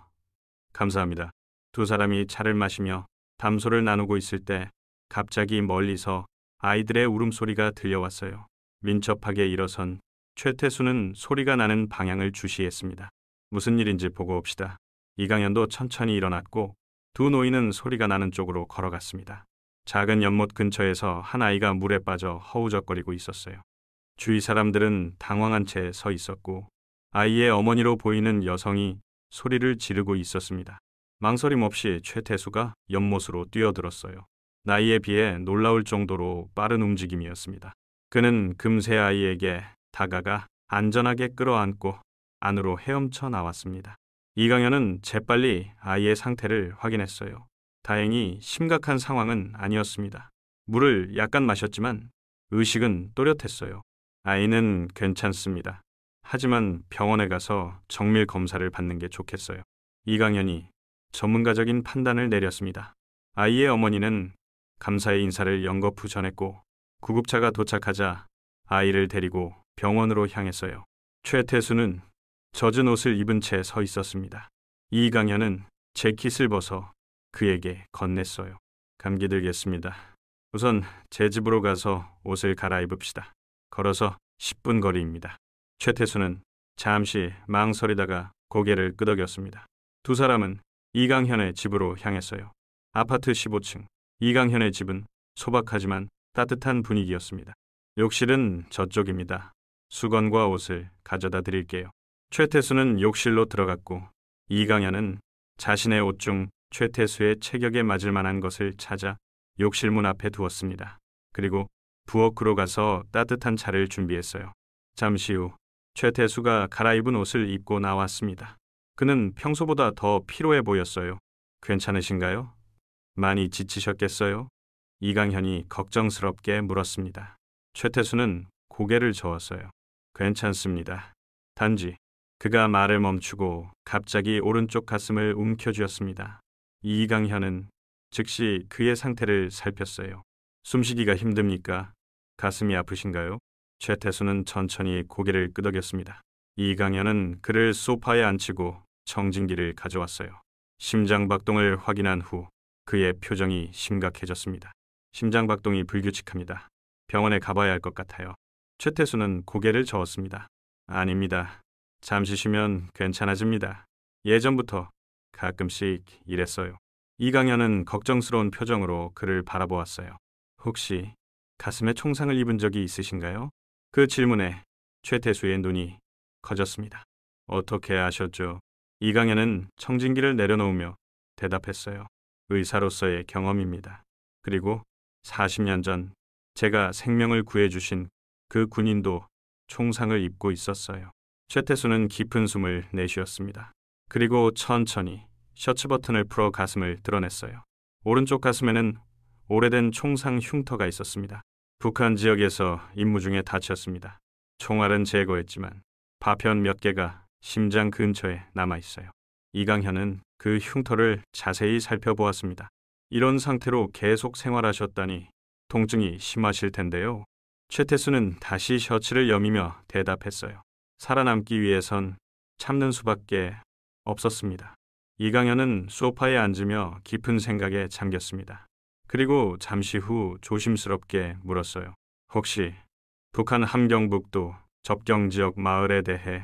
Speaker 1: 감사합니다. 두 사람이 차를 마시며 담소를 나누고 있을 때 갑자기 멀리서 아이들의 울음소리가 들려왔어요. 민첩하게 일어선 최태수는 소리가 나는 방향을 주시했습니다. 무슨 일인지 보고 옵시다. 이강현도 천천히 일어났고 두 노인은 소리가 나는 쪽으로 걸어갔습니다. 작은 연못 근처에서 한 아이가 물에 빠져 허우적거리고 있었어요. 주위 사람들은 당황한 채 서 있었고 아이의 어머니로 보이는 여성이 소리를 지르고 있었습니다. 망설임 없이 최태수가 연못으로 뛰어들었어요. 나이에 비해 놀라울 정도로 빠른 움직임이었습니다. 그는 금세 아이에게 다가가 안전하게 끌어안고 안으로 헤엄쳐 나왔습니다. 이강현은 재빨리 아이의 상태를 확인했어요. 다행히 심각한 상황은 아니었습니다. 물을 약간 마셨지만 의식은 또렷했어요. 아이는 괜찮습니다. 하지만 병원에 가서 정밀 검사를 받는 게 좋겠어요. 이강현이 전문가적인 판단을 내렸습니다. 아이의 어머니는 감사의 인사를 연거푸 전했고 구급차가 도착하자 아이를 데리고 병원으로 향했어요. 최태수는 젖은 옷을 입은 채 서 있었습니다. 이강현은 재킷을 벗어 그에게 건넸어요. 감기 들겠습니다. 우선 제 집으로 가서 옷을 갈아입읍시다. 걸어서 10분 거리입니다. 최태수는 잠시 망설이다가 고개를 끄덕였습니다. 두 사람은 이강현의 집으로 향했어요. 아파트 15층. 이강현의 집은 소박하지만 따뜻한 분위기였습니다. 욕실은 저쪽입니다. 수건과 옷을 가져다 드릴게요. 최태수는 욕실로 들어갔고 이강현은 자신의 옷 중 최태수의 체격에 맞을 만한 것을 찾아 욕실 문 앞에 두었습니다. 그리고 부엌으로 가서 따뜻한 차를 준비했어요. 잠시 후 최태수가 갈아입은 옷을 입고 나왔습니다. 그는 평소보다 더 피로해 보였어요. 괜찮으신가요? 많이 지치셨겠어요? 이강현이 걱정스럽게 물었습니다. 최태수는 고개를 저었어요. 괜찮습니다. 단지 그가 말을 멈추고 갑자기 오른쪽 가슴을 움켜쥐었습니다. 이강현은 즉시 그의 상태를 살폈어요. 숨쉬기가 힘듭니까? 가슴이 아프신가요? 최태수는 천천히 고개를 끄덕였습니다. 이강현은 그를 소파에 앉히고 청진기를 가져왔어요. 심장박동을 확인한 후 그의 표정이 심각해졌습니다. 심장박동이 불규칙합니다. 병원에 가봐야 할 것 같아요. 최태수는 고개를 저었습니다. 아닙니다. 잠시 쉬면 괜찮아집니다. 예전부터 가끔씩 이랬어요. 이강현은 걱정스러운 표정으로 그를 바라보았어요. 혹시 가슴에 총상을 입은 적이 있으신가요? 그 질문에 최태수의 눈이 커졌습니다. 어떻게 아셨죠? 이강현은 청진기를 내려놓으며 대답했어요. 의사로서의 경험입니다. 그리고 40년 전 제가 생명을 구해주신 그 군인도 총상을 입고 있었어요. 최태수는 깊은 숨을 내쉬었습니다. 그리고 천천히 셔츠 버튼을 풀어 가슴을 드러냈어요. 오른쪽 가슴에는 오래된 총상 흉터가 있었습니다. 북한 지역에서 임무 중에 다쳤습니다. 총알은 제거했지만 파편 몇 개가 심장 근처에 남아있어요. 이강현은 그 흉터를 자세히 살펴보았습니다. 이런 상태로 계속 생활하셨다니 통증이 심하실 텐데요. 최태수는 다시 셔츠를 여미며 대답했어요. 살아남기 위해선 참는 수밖에 없었습니다. 이강현은 소파에 앉으며 깊은 생각에 잠겼습니다. 그리고 잠시 후 조심스럽게 물었어요. 혹시 북한 함경북도 접경지역 마을에 대해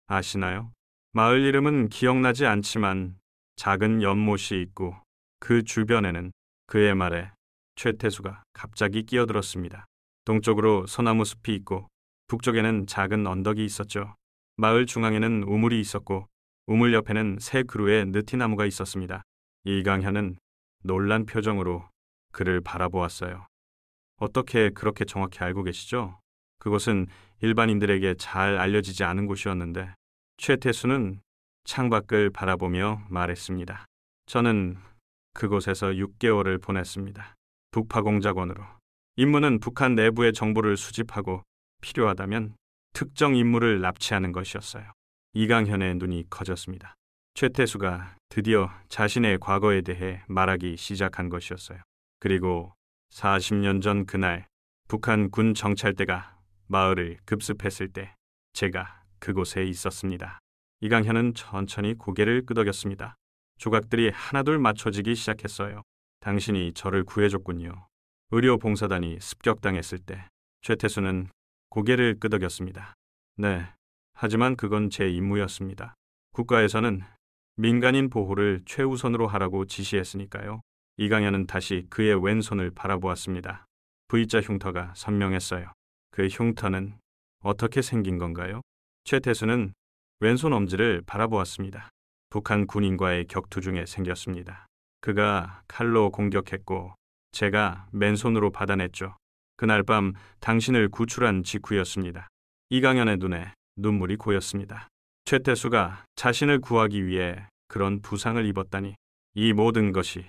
Speaker 1: 아시나요? 마을 이름은 기억나지 않지만 작은 연못이 있고 그 주변에는 그의 말에 최태수가 갑자기 끼어들었습니다. 동쪽으로 소나무 숲이 있고 북쪽에는 작은 언덕이 있었죠. 마을 중앙에는 우물이 있었고 우물 옆에는 새 그루의 느티나무가 있었습니다. 이강현은 놀란 표정으로 그를 바라보았어요. 어떻게 그렇게 정확히 알고 계시죠? 그곳은 일반인들에게 잘 알려지지 않은 곳이었는데 최태수는 창밖을 바라보며 말했습니다. 저는 그곳에서 6개월을 보냈습니다. 북파공작원으로. 임무는 북한 내부의 정보를 수집하고 필요하다면 특정 인물을 납치하는 것이었어요. 이강현의 눈이 커졌습니다. 최태수가 드디어 자신의 과거에 대해 말하기 시작한 것이었어요. 그리고 40년 전 그날 북한 군 정찰대가 마을을 급습했을 때 제가 그곳에 있었습니다. 이강현은 천천히 고개를 끄덕였습니다. 조각들이 하나둘 맞춰지기 시작했어요. 당신이 저를 구해줬군요. 의료봉사단이 습격당했을 때 최태수는 고개를 끄덕였습니다. 네, 하지만 그건 제 임무였습니다. 국가에서는 민간인 보호를 최우선으로 하라고 지시했으니까요. 이강현은 다시 그의 왼손을 바라보았습니다. V자 흉터가 선명했어요. 그 흉터는 어떻게 생긴 건가요? 최태수는 왼손 엄지를 바라보았습니다. 북한 군인과의 격투 중에 생겼습니다. 그가 칼로 공격했고 제가 맨손으로 받아냈죠. 그날 밤 당신을 구출한 직후였습니다. 이강현의 눈에 눈물이 고였습니다. 최태수가 자신을 구하기 위해 그런 부상을 입었다니 이 모든 것이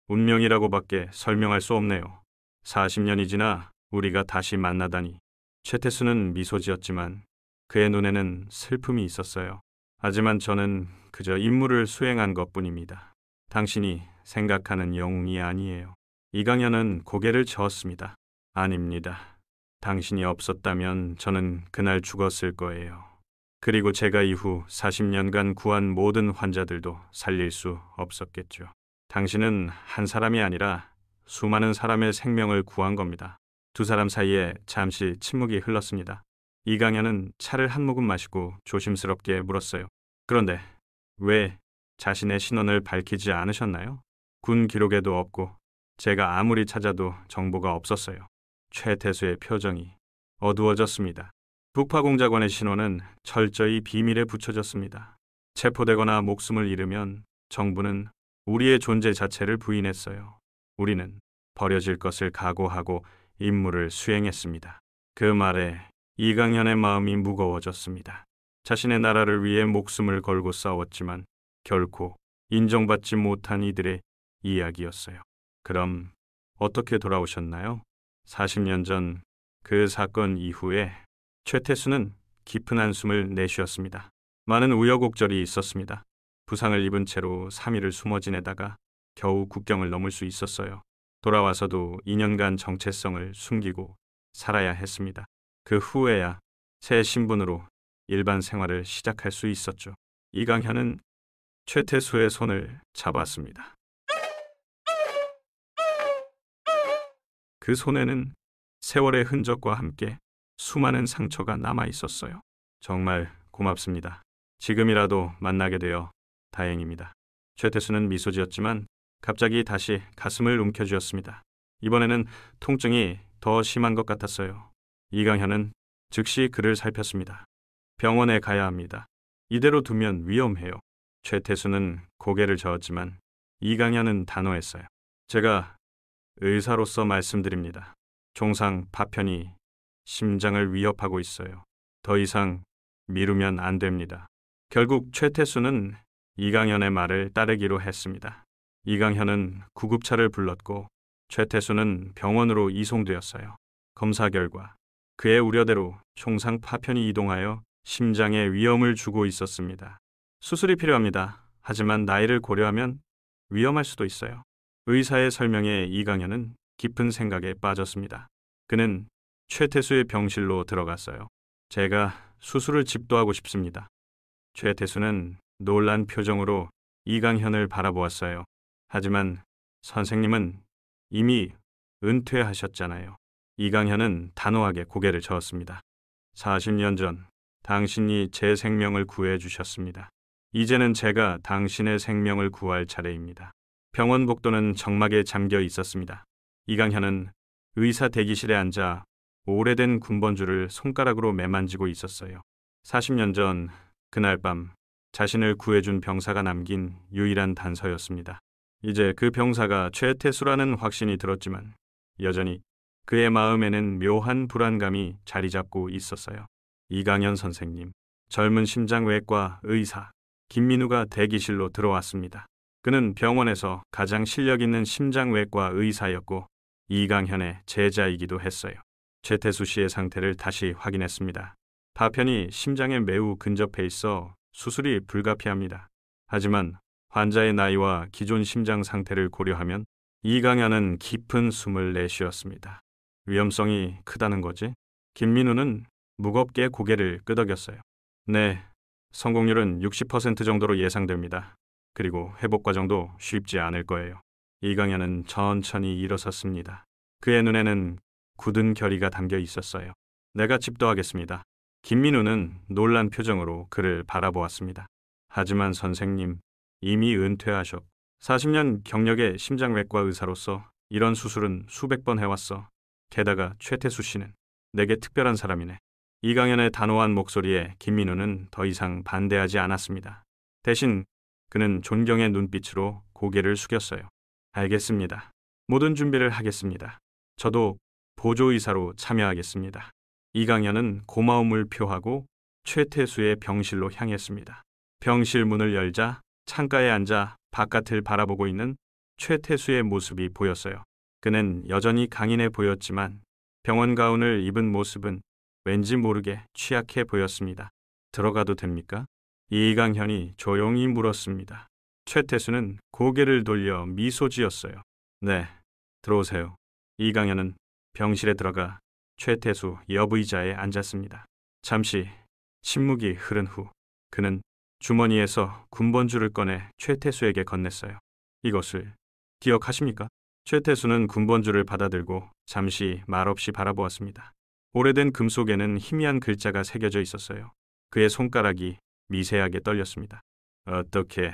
Speaker 1: 운명이라고밖에 설명할 수 없네요. 40년이 지나 우리가 다시 만나다니. 최태수는 미소 지었지만 그의 눈에는 슬픔이 있었어요. 하지만 저는 그저 임무를 수행한 것뿐입니다. 당신이 생각하는 영웅이 아니에요. 이강현은 고개를 저었습니다. 아닙니다. 당신이 없었다면 저는 그날 죽었을 거예요. 그리고 제가 이후 40년간 구한 모든 환자들도 살릴 수 없었겠죠. 당신은 한 사람이 아니라 수많은 사람의 생명을 구한 겁니다. 두 사람 사이에 잠시 침묵이 흘렀습니다. 이강현은 차를 한 모금 마시고 조심스럽게 물었어요. 그런데 왜 자신의 신원을 밝히지 않으셨나요? 군 기록에도 없고 제가 아무리 찾아도 정보가 없었어요. 최태수의 표정이 어두워졌습니다. 북파공작원의 신원은 철저히 비밀에 붙여졌습니다. 체포되거나 목숨을 잃으면 정부는 우리의 존재 자체를 부인했어요. 우리는 버려질 것을 각오하고 임무를 수행했습니다. 그 말에 이강현의 마음이 무거워졌습니다. 자신의 나라를 위해 목숨을 걸고 싸웠지만 결코 인정받지 못한 이들의 이야기였어요. 그럼 어떻게 돌아오셨나요? 40년 전 그 사건 이후에 최태수는 깊은 한숨을 내쉬었습니다. 많은 우여곡절이 있었습니다. 부상을 입은 채로 3일을 숨어 지내다가 겨우 국경을 넘을 수 있었어요. 돌아와서도 2년간 정체성을 숨기고 살아야 했습니다. 그 후에야 새 신분으로 일반 생활을 시작할 수 있었죠. 이강현은 최태수의 손을 잡았습니다. 그 손에는 세월의 흔적과 함께 수많은 상처가 남아 있었어요. 정말 고맙습니다. 지금이라도 만나게 되어 다행입니다. 최태수는 미소 지었지만 갑자기 다시 가슴을 움켜쥐었습니다. 이번에는 통증이 더 심한 것 같았어요. 이강현은 즉시 그를 살폈습니다. 병원에 가야 합니다. 이대로 두면 위험해요. 최태수는 고개를 저었지만 이강현은 단호했어요. 제가 의사로서 말씀드립니다. 종상 파편이 심장을 위협하고 있어요. 더 이상 미루면 안 됩니다. 결국 최태수는 이강현의 말을 따르기로 했습니다. 이강현은 구급차를 불렀고 최태수는 병원으로 이송되었어요. 검사 결과 그의 우려대로 총상 파편이 이동하여 심장에 위험을 주고 있었습니다. 수술이 필요합니다. 하지만 나이를 고려하면 위험할 수도 있어요. 의사의 설명에 이강현은 깊은 생각에 빠졌습니다. 그는 최태수의 병실로 들어갔어요. 제가 수술을 집도하고 싶습니다. 최태수는 놀란 표정으로 이강현을 바라보았어요. 하지만 선생님은 이미 은퇴하셨잖아요. 이강현은 단호하게 고개를 저었습니다. 40년 전 당신이 제 생명을 구해주셨습니다. 이제는 제가 당신의 생명을 구할 차례입니다. 병원 복도는 정막에 잠겨 있었습니다. 이강현은 의사 대기실에 앉아 오래된 군번줄을 손가락으로 매만지고 있었어요. 40년 전 그날 밤 자신을 구해준 병사가 남긴 유일한 단서였습니다. 이제 그 병사가 최태수라는 확신이 들었지만 여전히 그의 마음에는 묘한 불안감이 자리 잡고 있었어요. 이강현 선생님, 젊은 심장외과 의사 김민우가 대기실로 들어왔습니다. 그는 병원에서 가장 실력 있는 심장외과 의사였고 이강현의 제자이기도 했어요. 최태수 씨의 상태를 다시 확인했습니다. 파편이 심장에 매우 근접해 있어 수술이 불가피합니다. 하지만 환자의 나이와 기존 심장 상태를 고려하면 이강현은 깊은 숨을 내쉬었습니다. 위험성이 크다는 거지? 김민우는 무겁게 고개를 끄덕였어요. 네, 성공률은 60% 정도로 예상됩니다. 그리고 회복 과정도 쉽지 않을 거예요. 이강현은 천천히 일어섰습니다. 그의 눈에는 굳은 결의가 담겨 있었어요. 내가 집도하겠습니다. 김민우는 놀란 표정으로 그를 바라보았습니다. 하지만 선생님, 이미 은퇴하셨고 40년 경력의 심장외과 의사로서 이런 수술은 수백 번 해왔어. 게다가 최태수 씨는 내게 특별한 사람이네. 이강현의 단호한 목소리에 김민우는 더 이상 반대하지 않았습니다. 대신 그는 존경의 눈빛으로 고개를 숙였어요. 알겠습니다. 모든 준비를 하겠습니다. 저도 보조의사로 참여하겠습니다. 이강현은 고마움을 표하고 최태수의 병실로 향했습니다. 병실 문을 열자 창가에 앉아 바깥을 바라보고 있는 최태수의 모습이 보였어요. 그는 여전히 강인해 보였지만 병원 가운을 입은 모습은 왠지 모르게 취약해 보였습니다. 들어가도 됩니까? 이강현이 조용히 물었습니다. 최태수는 고개를 돌려 미소 지었어요. 네, 들어오세요. 이강현은 병실에 들어가 최태수 옆 의자에 앉았습니다. 잠시 침묵이 흐른 후 그는 주머니에서 군번줄을 꺼내 최태수에게 건넸어요. 이것을 기억하십니까? 최태수는 군번줄을 받아들고 잠시 말없이 바라보았습니다. 오래된 금속에는 희미한 글자가 새겨져 있었어요. 그의 손가락이 미세하게 떨렸습니다. 어떻게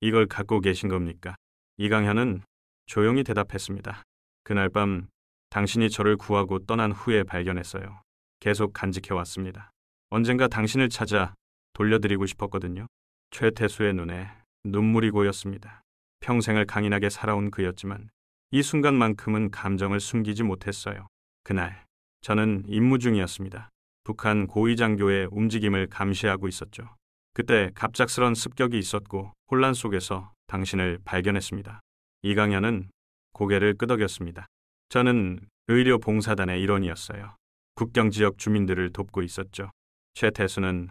Speaker 1: 이걸 갖고 계신 겁니까? 이강현은 조용히 대답했습니다. 그날 밤 당신이 저를 구하고 떠난 후에 발견했어요. 계속 간직해왔습니다. 언젠가 당신을 찾아 돌려드리고 싶었거든요. 최태수의 눈에 눈물이 고였습니다. 평생을 강인하게 살아온 그였지만 이 순간만큼은 감정을 숨기지 못했어요. 그날 저는 임무 중이었습니다. 북한 고위장교의 움직임을 감시하고 있었죠. 그때 갑작스런 습격이 있었고 혼란 속에서 당신을 발견했습니다. 이강현은 고개를 끄덕였습니다. 저는 의료봉사단의 일원이었어요. 국경 지역 주민들을 돕고 있었죠. 최태수는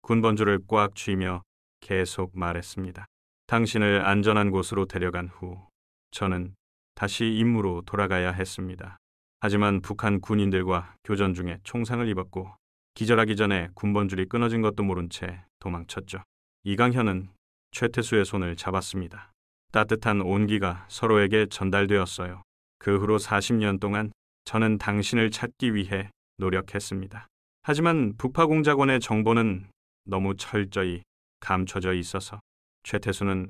Speaker 1: 군번줄을 꽉 쥐며 계속 말했습니다. 당신을 안전한 곳으로 데려간 후 저는 다시 임무로 돌아가야 했습니다. 하지만 북한 군인들과 교전 중에 총상을 입었고 기절하기 전에 군번줄이 끊어진 것도 모른 채 도망쳤죠. 이강현은 최태수의 손을 잡았습니다. 따뜻한 온기가 서로에게 전달되었어요. 그 후로 40년 동안 저는 당신을 찾기 위해 노력했습니다. 하지만 북파공작원의 정보는 너무 철저히 감춰져 있어서 최태수는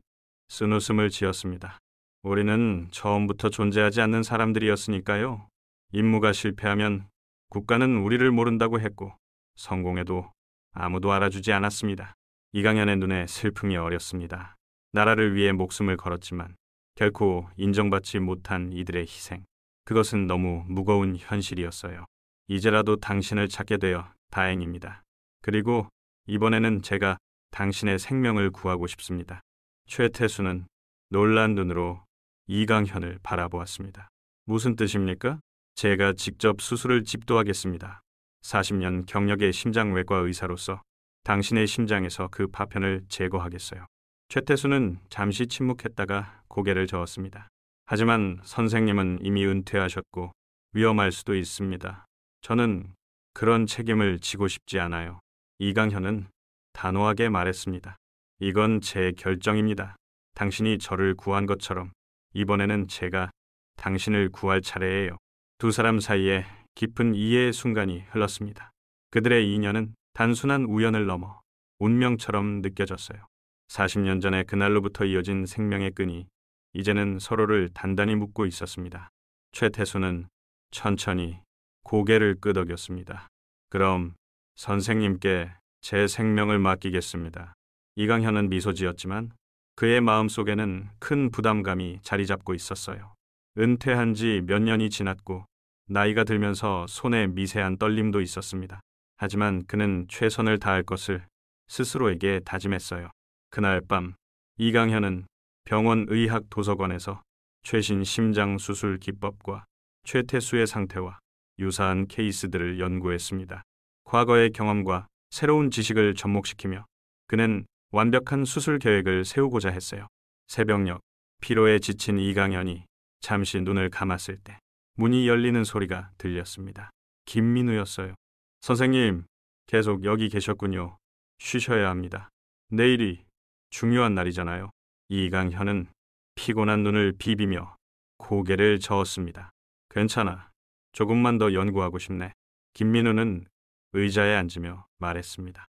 Speaker 1: 쓴웃음을 지었습니다. 우리는 처음부터 존재하지 않는 사람들이었으니까요. 임무가 실패하면 국가는 우리를 모른다고 했고 성공해도 아무도 알아주지 않았습니다. 이강현의 눈에 슬픔이 어렸습니다. 나라를 위해 목숨을 걸었지만 결코 인정받지 못한 이들의 희생. 그것은 너무 무거운 현실이었어요. 이제라도 당신을 찾게 되어 다행입니다. 그리고 이번에는 제가 당신의 생명을 구하고 싶습니다. 최태수는 놀란 눈으로 이강현을 바라보았습니다. 무슨 뜻입니까? 제가 직접 수술을 집도하겠습니다. 40년 경력의 심장외과 의사로서 당신의 심장에서 그 파편을 제거하겠어요. 최태수는 잠시 침묵했다가 고개를 저었습니다. 하지만 선생님은 이미 은퇴하셨고 위험할 수도 있습니다. 저는 그런 책임을 지고 싶지 않아요. 이강현은 단호하게 말했습니다. 이건 제 결정입니다. 당신이 저를 구한 것처럼 이번에는 제가 당신을 구할 차례예요. 두 사람 사이에 깊은 이해의 순간이 흘렀습니다. 그들의 인연은 단순한 우연을 넘어 운명처럼 느껴졌어요. 40년 전의 그날로부터 이어진 생명의 끈이 이제는 서로를 단단히 묶고 있었습니다. 최태수는 천천히 고개를 끄덕였습니다. 그럼 선생님께 제 생명을 맡기겠습니다. 이강현은 미소 지었지만 그의 마음속에는 큰 부담감이 자리 잡고 있었어요. 은퇴한 지 몇 년이 지났고 나이가 들면서 손에 미세한 떨림도 있었습니다. 하지만 그는 최선을 다할 것을 스스로에게 다짐했어요. 그날 밤 이강현은 병원 의학 도서관에서 최신 심장 수술 기법과 최태수의 상태와 유사한 케이스들을 연구했습니다. 과거의 경험과 새로운 지식을 접목시키며 그는 완벽한 수술 계획을 세우고자 했어요. 새벽녘 피로에 지친 이강현이 잠시 눈을 감았을 때 문이 열리는 소리가 들렸습니다. 김민우였어요. 선생님, 계속 여기 계셨군요. 쉬셔야 합니다. 내일이 중요한 날이잖아요. 이강현은 피곤한 눈을 비비며 고개를 저었습니다. 괜찮아. 조금만 더 연구하고 싶네. 김민우는 의자에 앉으며 말했습니다.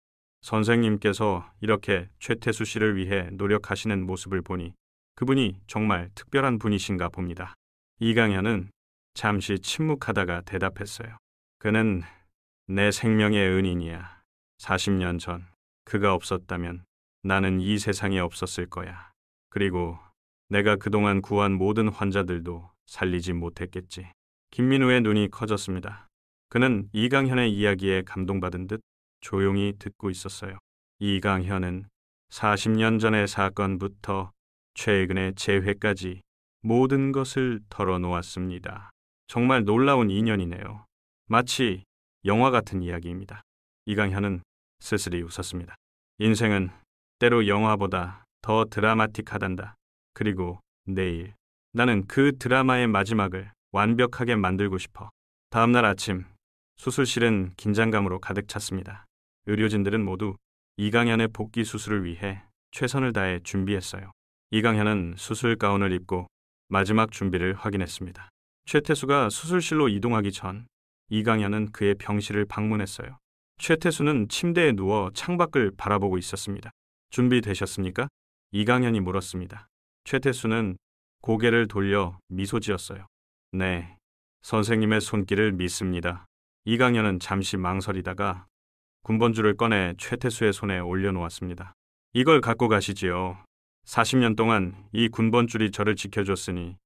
Speaker 1: 선생님께서 이렇게 최태수 씨를 위해 노력하시는 모습을 보니 그분이 정말 특별한 분이신가 봅니다. 이강현은 잠시 침묵하다가 대답했어요. 그는 내 생명의 은인이야. 40년 전 그가 없었다면 나는 이 세상에 없었을 거야. 그리고 내가 그동안 구한 모든 환자들도 살리지 못했겠지. 김민우의 눈이 커졌습니다. 그는 이강현의 이야기에 감동받은 듯 조용히 듣고 있었어요. 이강현은 40년 전의 사건부터 최근의 재회까지 모든 것을 털어놓았습니다. 정말 놀라운 인연이네요. 마치 영화 같은 이야기입니다. 이강현은 쓸쓸히 웃었습니다. 인생은 때로 영화보다 더 드라마틱하단다. 그리고 내일 나는 그 드라마의 마지막을 완벽하게 만들고 싶어. 다음 날 아침 수술실은 긴장감으로 가득 찼습니다. 의료진들은 모두 이강현의 복귀 수술을 위해 최선을 다해 준비했어요. 이강현은 수술 가운을 입고 마지막 준비를 확인했습니다. 최태수가 수술실로 이동하기 전 이강현은 그의 병실을 방문했어요. 최태수는 침대에 누워 창밖을 바라보고 있었습니다. 준비되셨습니까? 이강현이 물었습니다. 최태수는 고개를 돌려 미소 지었어요. 네, 선생님의 손길을 믿습니다. 이강현은 잠시 망설이다가 군번줄을 꺼내 최태수의 손에 올려놓았습니다. 이걸 갖고 가시지요. 40년 동안 이 군번줄이 저를 지켜줬으니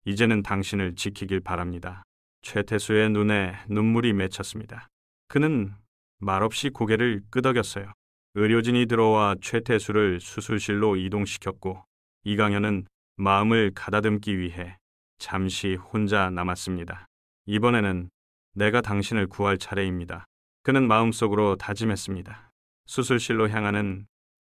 Speaker 1: 이제는 당신을 지키길 바랍니다. 최태수의 눈에 눈물이 맺혔습니다. 그는 말없이 고개를 끄덕였어요. 의료진이 들어와 최태수를 수술실로 이동시켰고 이강현은 마음을 가다듬기 위해 잠시 혼자 남았습니다. 이번에는 내가 당신을 구할 차례입니다. 그는 마음속으로 다짐했습니다. 수술실로 향하는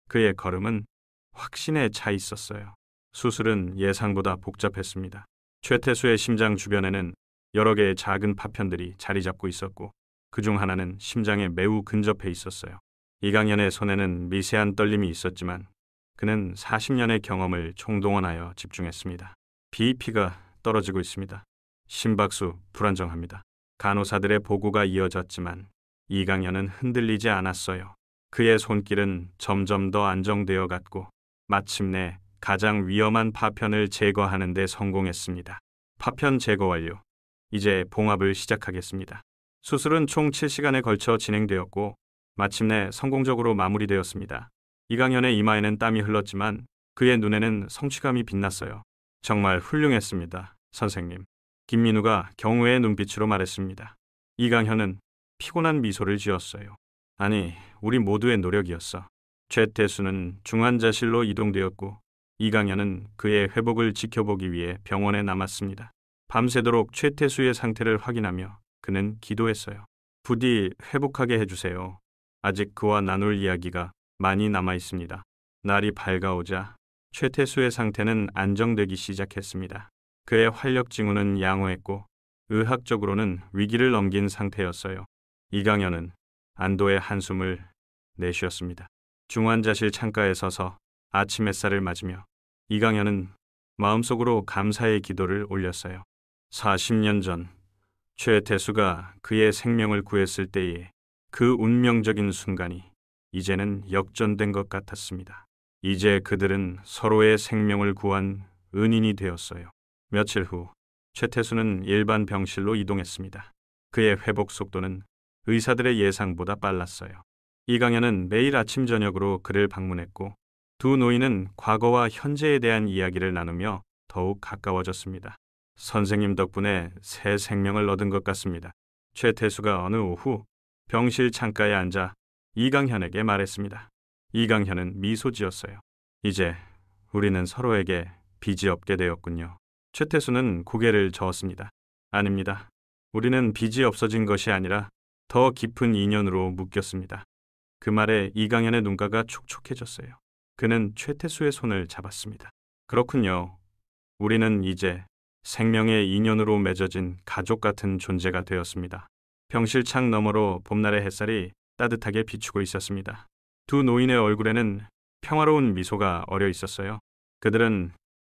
Speaker 1: 그의 걸음은 확신에 차 있었어요. 수술은 예상보다 복잡했습니다. 최태수의 심장 주변에는 여러 개의 작은 파편들이 자리 잡고 있었고 그중 하나는 심장에 매우 근접해 있었어요. 이강현의 손에는 미세한 떨림이 있었지만 그는 40년의 경험을 총동원하여 집중했습니다. BP가 떨어지고 있습니다. 심박수 불안정합니다. 간호사들의 보고가 이어졌지만 이강현은 흔들리지 않았어요. 그의 손길은 점점 더 안정되어 갔고 마침내 가장 위험한 파편을 제거하는 데 성공했습니다. 파편 제거 완료. 이제 봉합을 시작하겠습니다. 수술은 총 7시간에 걸쳐 진행되었고 마침내 성공적으로 마무리되었습니다. 이강현의 이마에는 땀이 흘렀지만 그의 눈에는 성취감이 빛났어요. 정말 훌륭했습니다, 선생님. 김민우가 경외의 눈빛으로 말했습니다. 이강현은 피곤한 미소를 지었어요. 아니, 우리 모두의 노력이었어. 최태수는 중환자실로 이동되었고 이강현은 그의 회복을 지켜보기 위해 병원에 남았습니다. 밤새도록 최태수의 상태를 확인하며 그는 기도했어요. 부디 회복하게 해주세요. 아직 그와 나눌 이야기가 많이 남아 있습니다. 날이 밝아오자 최태수의 상태는 안정되기 시작했습니다. 그의 활력 징후는 양호했고 의학적으로는 위기를 넘긴 상태였어요. 이강현은 안도의 한숨을 내쉬었습니다. 중환자실 창가에 서서 아침 햇살을 맞으며 이강현은 마음속으로 감사의 기도를 올렸어요. 40년 전 최태수가 그의 생명을 구했을 때의 그 운명적인 순간이 이제는 역전된 것 같았습니다. 이제 그들은 서로의 생명을 구한 은인이 되었어요. 며칠 후 최태수는 일반 병실로 이동했습니다. 그의 회복 속도는 의사들의 예상보다 빨랐어요. 이강현은 매일 아침 저녁으로 그를 방문했고 두 노인은 과거와 현재에 대한 이야기를 나누며 더욱 가까워졌습니다. 선생님 덕분에 새 생명을 얻은 것 같습니다. 최태수가 어느 오후 병실 창가에 앉아 이강현에게 말했습니다. 이강현은 미소 지었어요. 이제 우리는 서로에게 빚이 없게 되었군요. 최태수는 고개를 저었습니다. 아닙니다. 우리는 빚이 없어진 것이 아니라 더 깊은 인연으로 묶였습니다. 그 말에 이강현의 눈가가 촉촉해졌어요. 그는 최태수의 손을 잡았습니다. 그렇군요. 우리는 이제 생명의 인연으로 맺어진 가족 같은 존재가 되었습니다. 병실 창 너머로 봄날의 햇살이 따뜻하게 비추고 있었습니다. 두 노인의 얼굴에는 평화로운 미소가 어려 있었어요. 그들은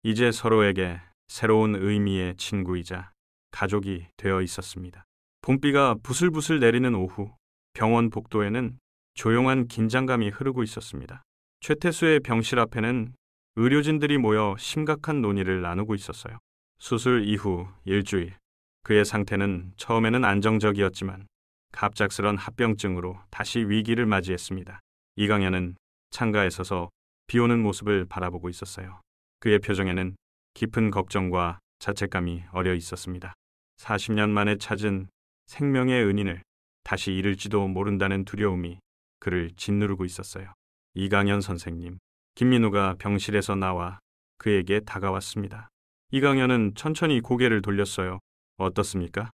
Speaker 1: 이제 서로에게 새로운 의미의 친구이자 가족이 되어 있었습니다. 봄비가 부슬부슬 내리는 오후, 병원 복도에는 조용한 긴장감이 흐르고 있었습니다. 최태수의 병실 앞에는 의료진들이 모여 심각한 논의를 나누고 있었어요. 수술 이후 일주일, 그의 상태는 처음에는 안정적이었지만 갑작스런 합병증으로 다시 위기를 맞이했습니다. 이강현은 창가에 서서 비오는 모습을 바라보고 있었어요. 그의 표정에는 깊은 걱정과 자책감이 어려 있었습니다. 40년 만에 찾은 생명의 은인을 다시 잃을지도 모른다는 두려움이 그를 짓누르고 있었어요. 이강현 선생님, 김민우가 병실에서 나와 그에게 다가왔습니다. 이강현은 천천히 고개를 돌렸어요. 어떻습니까?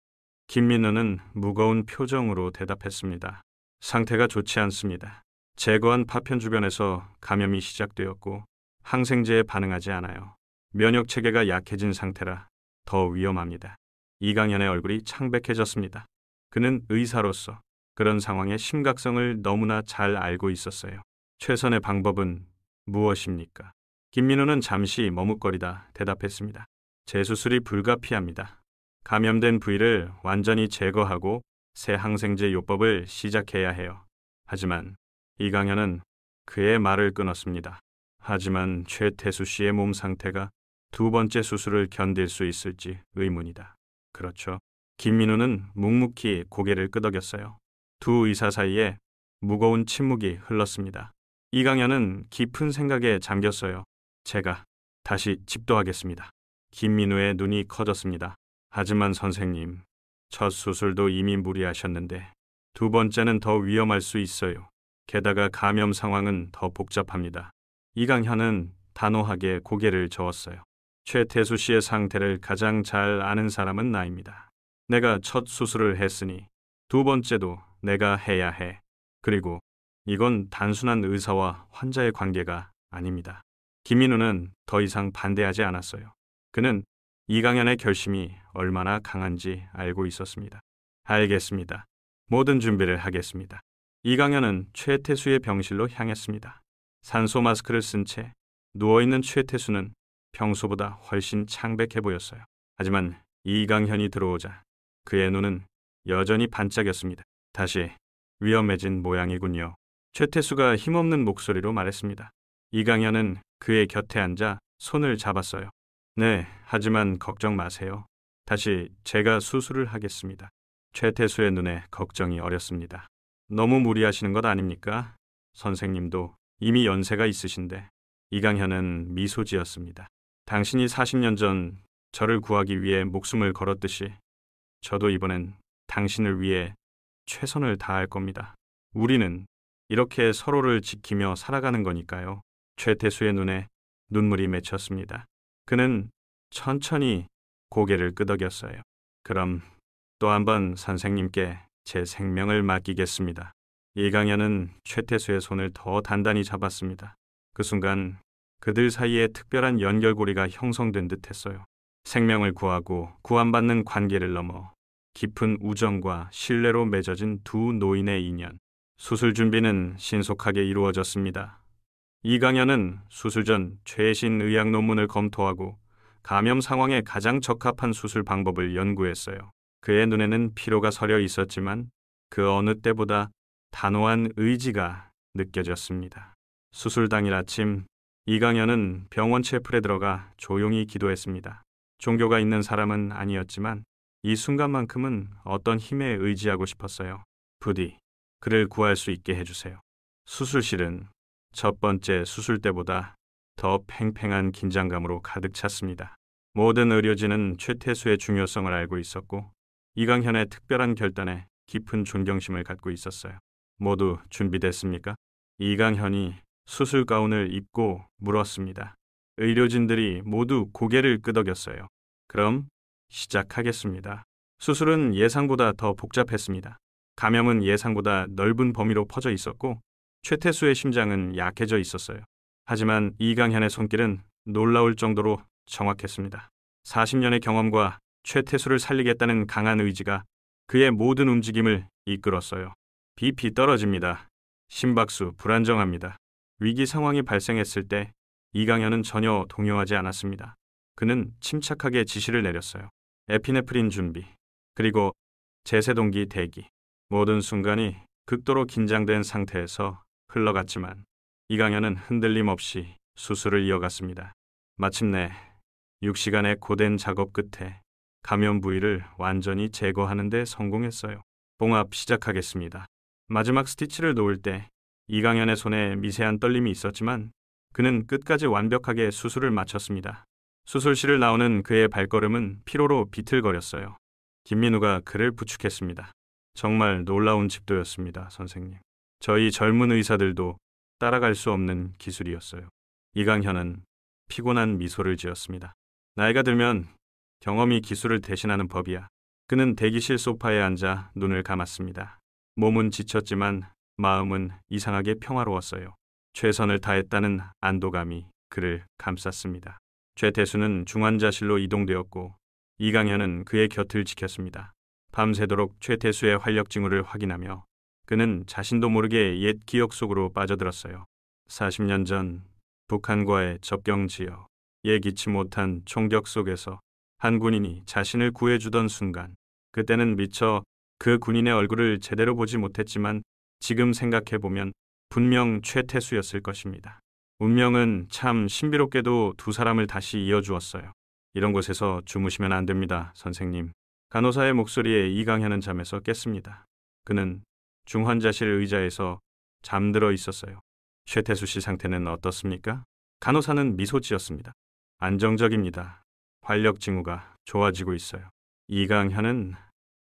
Speaker 1: 김민우는 무거운 표정으로 대답했습니다. 상태가 좋지 않습니다. 제거한 파편 주변에서 감염이 시작되었고 항생제에 반응하지 않아요. 면역 체계가 약해진 상태라 더 위험합니다. 이강현의 얼굴이 창백해졌습니다. 그는 의사로서 그런 상황의 심각성을 너무나 잘 알고 있었어요. 최선의 방법은 무엇입니까? 김민우는 잠시 머뭇거리다 대답했습니다. 재수술이 불가피합니다. 감염된 부위를 완전히 제거하고 새 항생제 요법을 시작해야 해요. 하지만 이강현은 그의 말을 끊었습니다. 하지만 최태수 씨의 몸 상태가 두 번째 수술을 견딜 수 있을지 의문이다. 그렇죠. 김민우는 묵묵히 고개를 끄덕였어요. 두 의사 사이에 무거운 침묵이 흘렀습니다. 이강현은 깊은 생각에 잠겼어요. 제가 다시 집도하겠습니다. 김민우의 눈이 커졌습니다. 하지만 선생님, 첫 수술도 이미 무리하셨는데 두 번째는 더 위험할 수 있어요. 게다가 감염 상황은 더 복잡합니다. 이강현은 단호하게 고개를 저었어요. 최태수 씨의 상태를 가장 잘 아는 사람은 나입니다. 내가 첫 수술을 했으니 두 번째도 내가 해야 해. 그리고 이건 단순한 의사와 환자의 관계가 아닙니다. 김민우는 더 이상 반대하지 않았어요. 그는 이강현의 결심이 얼마나 강한지 알고 있었습니다. 알겠습니다. 모든 준비를 하겠습니다. 이강현은 최태수의 병실로 향했습니다. 산소 마스크를 쓴 채 누워있는 최태수는 평소보다 훨씬 창백해 보였어요. 하지만 이강현이 들어오자 그의 눈은 여전히 반짝였습니다. 다시 위험해진 모양이군요. 최태수가 힘없는 목소리로 말했습니다. 이강현은 그의 곁에 앉아 손을 잡았어요. 네, 하지만 걱정 마세요. 다시 제가 수술을 하겠습니다. 최태수의 눈에 걱정이 어렸습니다. 너무 무리하시는 것 아닙니까? 선생님도 이미 연세가 있으신데. 이강현은 미소 지었습니다. 당신이 40년 전 저를 구하기 위해 목숨을 걸었듯이 저도 이번엔 당신을 위해 최선을 다할 겁니다. 우리는 이렇게 서로를 지키며 살아가는 거니까요. 최태수의 눈에 눈물이 맺혔습니다. 그는 천천히 고개를 끄덕였어요. 그럼 또 한 번 선생님께 제 생명을 맡기겠습니다. 이강현은 최태수의 손을 더 단단히 잡았습니다. 그 순간 그들 사이에 특별한 연결고리가 형성된 듯 했어요. 생명을 구하고 구원받는 관계를 넘어 깊은 우정과 신뢰로 맺어진 두 노인의 인연. 수술 준비는 신속하게 이루어졌습니다. 이강현은 수술 전 최신 의학 논문을 검토하고 감염 상황에 가장 적합한 수술 방법을 연구했어요. 그의 눈에는 피로가 서려 있었지만 그 어느 때보다 단호한 의지가 느껴졌습니다. 수술 당일 아침, 이강현은 병원 채플에 들어가 조용히 기도했습니다. 종교가 있는 사람은 아니었지만 이 순간만큼은 어떤 힘에 의지하고 싶었어요. 부디 그를 구할 수 있게 해주세요. 수술실은 첫 번째 수술 때보다 더 팽팽한 긴장감으로 가득 찼습니다. 모든 의료진은 최태수의 중요성을 알고 있었고 이강현의 특별한 결단에 깊은 존경심을 갖고 있었어요. 모두 준비됐습니까? 이강현이 수술 가운을 입고 물었습니다. 의료진들이 모두 고개를 끄덕였어요. 그럼 시작하겠습니다. 수술은 예상보다 더 복잡했습니다. 감염은 예상보다 넓은 범위로 퍼져 있었고 최태수의 심장은 약해져 있었어요. 하지만 이강현의 손길은 놀라울 정도로 정확했습니다. 40년의 경험과 최태수를 살리겠다는 강한 의지가 그의 모든 움직임을 이끌었어요. BP 떨어집니다. 심박수 불안정합니다. 위기 상황이 발생했을 때 이강현은 전혀 동요하지 않았습니다. 그는 침착하게 지시를 내렸어요. 에피네프린 준비, 그리고 제세동기 대기. 모든 순간이 극도로 긴장된 상태에서 흘러갔지만 이강현은 흔들림 없이 수술을 이어갔습니다. 마침내 6시간의 고된 작업 끝에 감염 부위를 완전히 제거하는 데 성공했어요. 봉합 시작하겠습니다. 마지막 스티치를 놓을 때 이강현의 손에 미세한 떨림이 있었지만 그는 끝까지 완벽하게 수술을 마쳤습니다. 수술실을 나오는 그의 발걸음은 피로로 비틀거렸어요. 김민우가 그를 부축했습니다. 정말 놀라운 집도였습니다, 선생님. 저희 젊은 의사들도 따라갈 수 없는 기술이었어요. 이강현은 피곤한 미소를 지었습니다. 나이가 들면 경험이 기술을 대신하는 법이야. 그는 대기실 소파에 앉아 눈을 감았습니다. 몸은 지쳤지만 마음은 이상하게 평화로웠어요. 최선을 다했다는 안도감이 그를 감쌌습니다. 최태수는 중환자실로 이동되었고 이강현은 그의 곁을 지켰습니다. 밤새도록 최태수의 활력 징후를 확인하며 그는 자신도 모르게 옛 기억 속으로 빠져들었어요. 40년 전 북한과의 접경 지역, 예기치 못한 총격 속에서 한 군인이 자신을 구해주던 순간, 그때는 미처 그 군인의 얼굴을 제대로 보지 못했지만 지금 생각해보면 분명 최태수였을 것입니다. 운명은 참 신비롭게도 두 사람을 다시 이어주었어요. 이런 곳에서 주무시면 안 됩니다, 선생님. 간호사의 목소리에 이강현은 잠에서 깼습니다. 그는 중환자실 의자에서 잠들어 있었어요. 최태수 씨 상태는 어떻습니까? 간호사는 미소 지었습니다. 안정적입니다. 활력 징후가 좋아지고 있어요. 이강현은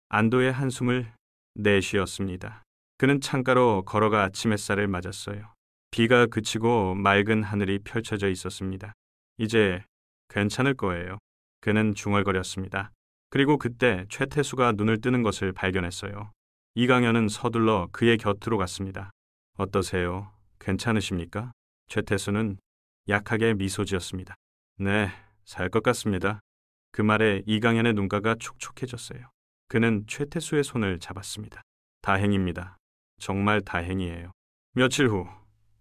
Speaker 1: 안도의 한숨을 내쉬었습니다. 그는 창가로 걸어가 아침 햇살을 맞았어요. 비가 그치고 맑은 하늘이 펼쳐져 있었습니다. 이제 괜찮을 거예요. 그는 중얼거렸습니다. 그리고 그때 최태수가 눈을 뜨는 것을 발견했어요. 이강현은 서둘러 그의 곁으로 갔습니다. 어떠세요? 괜찮으십니까? 최태수는 약하게 미소 지었습니다. 네, 살 것 같습니다. 그 말에 이강현의 눈가가 촉촉해졌어요. 그는 최태수의 손을 잡았습니다. 다행입니다. 정말 다행이에요. 며칠 후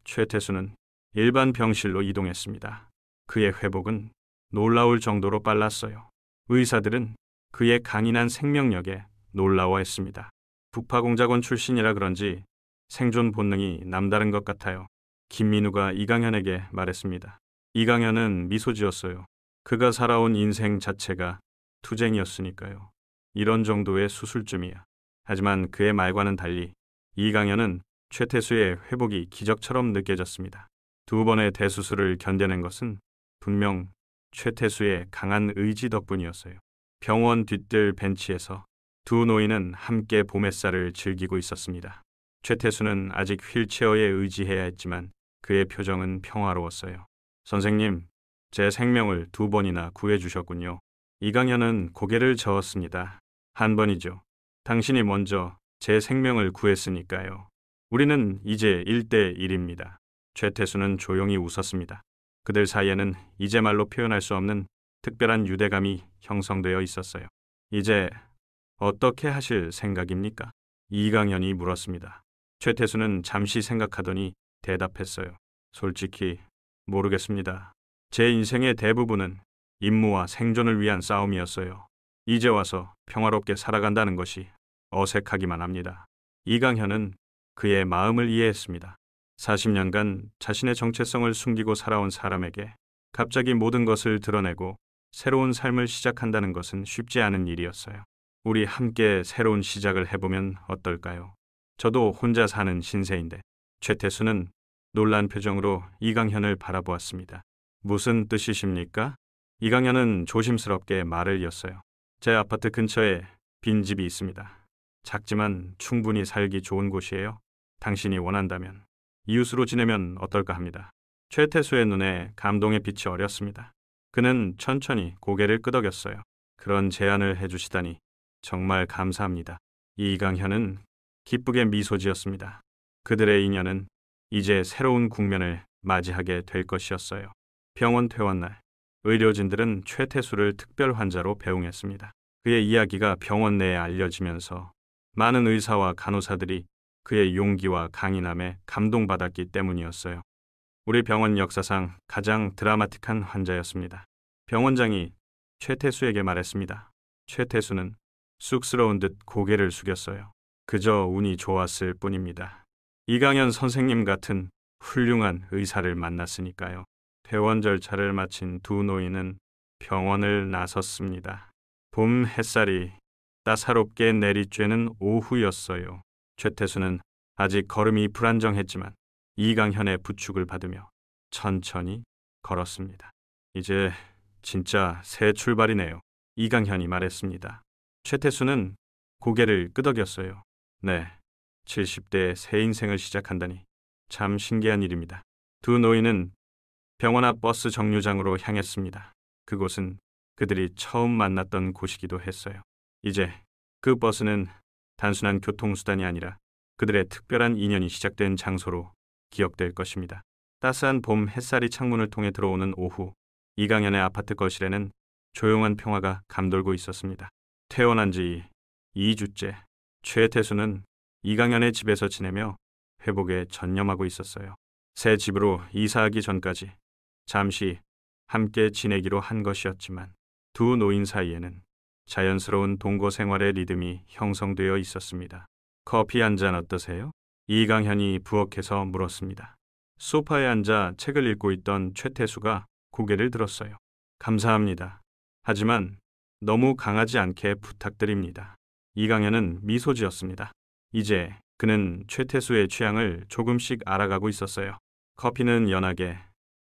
Speaker 1: 최태수는 일반 병실로 이동했습니다. 그의 회복은 놀라울 정도로 빨랐어요. 의사들은 그의 강인한 생명력에 놀라워했습니다. 북파공작원 출신이라 그런지 생존 본능이 남다른 것 같아요. 김민우가 이강현에게 말했습니다. 이강현은 미소 지었어요. 그가 살아온 인생 자체가 투쟁이었으니까요. 이런 정도의 수술쯤이야. 하지만 그의 말과는 달리 이강현은 최태수의 회복이 기적처럼 느껴졌습니다. 두 번의 대수술을 견뎌낸 것은 분명 최태수의 강한 의지 덕분이었어요. 병원 뒤뜰 벤치에서 두 노인은 함께 봄 햇살을 즐기고 있었습니다. 최태수는 아직 휠체어에 의지해야 했지만 그의 표정은 평화로웠어요. 선생님, 제 생명을 두 번이나 구해주셨군요. 이강현은 고개를 저었습니다. 한 번이죠. 당신이 먼저 제 생명을 구했으니까요. 우리는 이제 1대1입니다. 최태수는 조용히 웃었습니다. 그들 사이에는 이제 말로 표현할 수 없는 특별한 유대감이 형성되어 있었어요. 이제 어떻게 하실 생각입니까? 이강현이 물었습니다. 최태수는 잠시 생각하더니 대답했어요. 솔직히 모르겠습니다. 제 인생의 대부분은 임무와 생존을 위한 싸움이었어요. 이제 와서 평화롭게 살아간다는 것이 어색하기만 합니다. 이강현은 그의 마음을 이해했습니다. 40년간 자신의 정체성을 숨기고 살아온 사람에게 갑자기 모든 것을 드러내고 새로운 삶을 시작한다는 것은 쉽지 않은 일이었어요. 우리 함께 새로운 시작을 해보면 어떨까요? 저도 혼자 사는 신세인데. 최태수는 놀란 표정으로 이강현을 바라보았습니다. 무슨 뜻이십니까? 이강현은 조심스럽게 말을 이었어요. 제 아파트 근처에 빈집이 있습니다. 작지만 충분히 살기 좋은 곳이에요. 당신이 원한다면 이웃으로 지내면 어떨까 합니다. 최태수의 눈에 감동의 빛이 어렸습니다. 그는 천천히 고개를 끄덕였어요. 그런 제안을 해주시다니 정말 감사합니다. 이강현은 기쁘게 미소 지었습니다. 그들의 인연은 이제 새로운 국면을 맞이하게 될 것이었어요. 병원 퇴원날, 의료진들은 최태수를 특별 환자로 배웅했습니다. 그의 이야기가 병원 내에 알려지면서 많은 의사와 간호사들이 그의 용기와 강인함에 감동받았기 때문이었어요. 우리 병원 역사상 가장 드라마틱한 환자였습니다. 병원장이 최태수에게 말했습니다. 최태수는 쑥스러운 듯 고개를 숙였어요. 그저 운이 좋았을 뿐입니다. 이강현 선생님 같은 훌륭한 의사를 만났으니까요. 퇴원 절차를 마친 두 노인은 병원을 나섰습니다. 봄 햇살이 따사롭게 내리쬐는 오후였어요. 최태수는 아직 걸음이 불안정했지만 이강현의 부축을 받으며 천천히 걸었습니다. 이제 진짜 새 출발이네요. 이강현이 말했습니다. 최태수는 고개를 끄덕였어요. 네, 70대의 새 인생을 시작한다니 참 신기한 일입니다. 두 노인은 병원 앞 버스 정류장으로 향했습니다. 그곳은 그들이 처음 만났던 곳이기도 했어요. 이제 그 버스는 단순한 교통수단이 아니라 그들의 특별한 인연이 시작된 장소로 기억될 것입니다. 따스한 봄 햇살이 창문을 통해 들어오는 오후, 이강현의 아파트 거실에는 조용한 평화가 감돌고 있었습니다. 퇴원한 지 2주째, 최태수는 이강현의 집에서 지내며 회복에 전념하고 있었어요. 새 집으로 이사하기 전까지 잠시 함께 지내기로 한 것이었지만 두 노인 사이에는 자연스러운 동거 생활의 리듬이 형성되어 있었습니다. 커피 한 잔 어떠세요? 이강현이 부엌에서 물었습니다. 소파에 앉아 책을 읽고 있던 최태수가 고개를 들었어요. 감사합니다. 하지만 너무 강하지 않게 부탁드립니다. 이강현은 미소 지었습니다. 이제 그는 최태수의 취향을 조금씩 알아가고 있었어요. 커피는 연하게,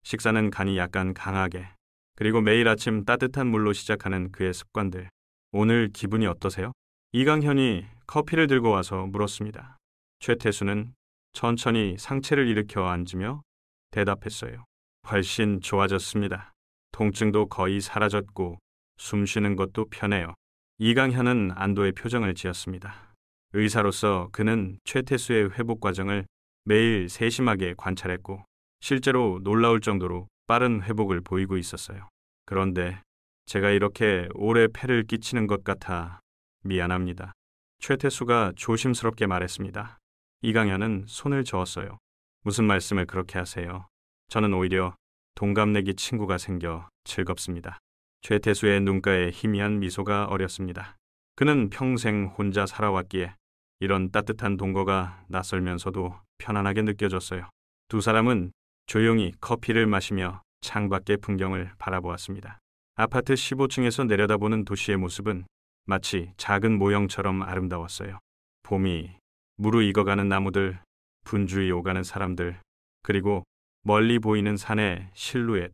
Speaker 1: 식사는 간이 약간 강하게, 그리고 매일 아침 따뜻한 물로 시작하는 그의 습관들. 오늘 기분이 어떠세요? 이강현이 커피를 들고 와서 물었습니다. 최태수는 천천히 상체를 일으켜 앉으며 대답했어요. 훨씬 좋아졌습니다. 통증도 거의 사라졌고 숨 쉬는 것도 편해요. 이강현은 안도의 표정을 지었습니다. 의사로서 그는 최태수의 회복 과정을 매일 세심하게 관찰했고 실제로 놀라울 정도로 빠른 회복을 보이고 있었어요. 그런데 제가 이렇게 오래 폐를 끼치는 것 같아 미안합니다. 최태수가 조심스럽게 말했습니다. 이강현은 손을 저었어요. 무슨 말씀을 그렇게 하세요? 저는 오히려 동갑내기 친구가 생겨 즐겁습니다. 최태수의 눈가에 희미한 미소가 어렸습니다. 그는 평생 혼자 살아왔기에 이런 따뜻한 동거가 낯설면서도 편안하게 느껴졌어요. 두 사람은 조용히 커피를 마시며 창밖의 풍경을 바라보았습니다. 아파트 15층에서 내려다보는 도시의 모습은 마치 작은 모형처럼 아름다웠어요. 봄이 무르익어가는 나무들, 분주히 오가는 사람들, 그리고 멀리 보이는 산의 실루엣.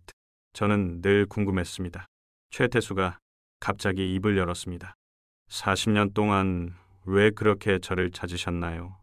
Speaker 1: 저는 늘 궁금했습니다. 최태수가 갑자기 입을 열었습니다. 40년 동안 왜 그렇게 저를 찾으셨나요?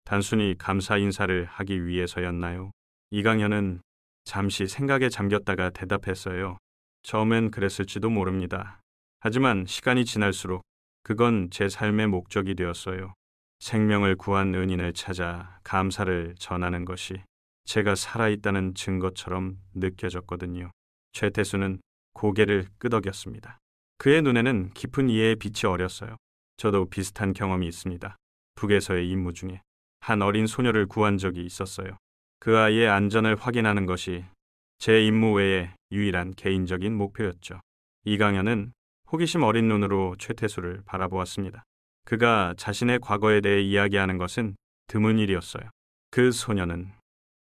Speaker 1: 단순히 감사 인사를 하기 위해서였나요? 이강현은 잠시 생각에 잠겼다가 대답했어요. 처음엔 그랬을지도 모릅니다. 하지만 시간이 지날수록 그건 제 삶의 목적이 되었어요. 생명을 구한 은인을 찾아 감사를 전하는 것이 제가 살아있다는 증거처럼 느껴졌거든요. 최태수는 고개를 끄덕였습니다. 그의 눈에는 깊은 이해의 빛이 어렸어요. 저도 비슷한 경험이 있습니다. 북에서의 임무 중에 한 어린 소녀를 구한 적이 있었어요. 그 아이의 안전을 확인하는 것이 제 임무 외의 유일한 개인적인 목표였죠. 이강현은 호기심 어린 눈으로 최태수를 바라보았습니다. 그가 자신의 과거에 대해 이야기하는 것은 드문 일이었어요. 그 소녀는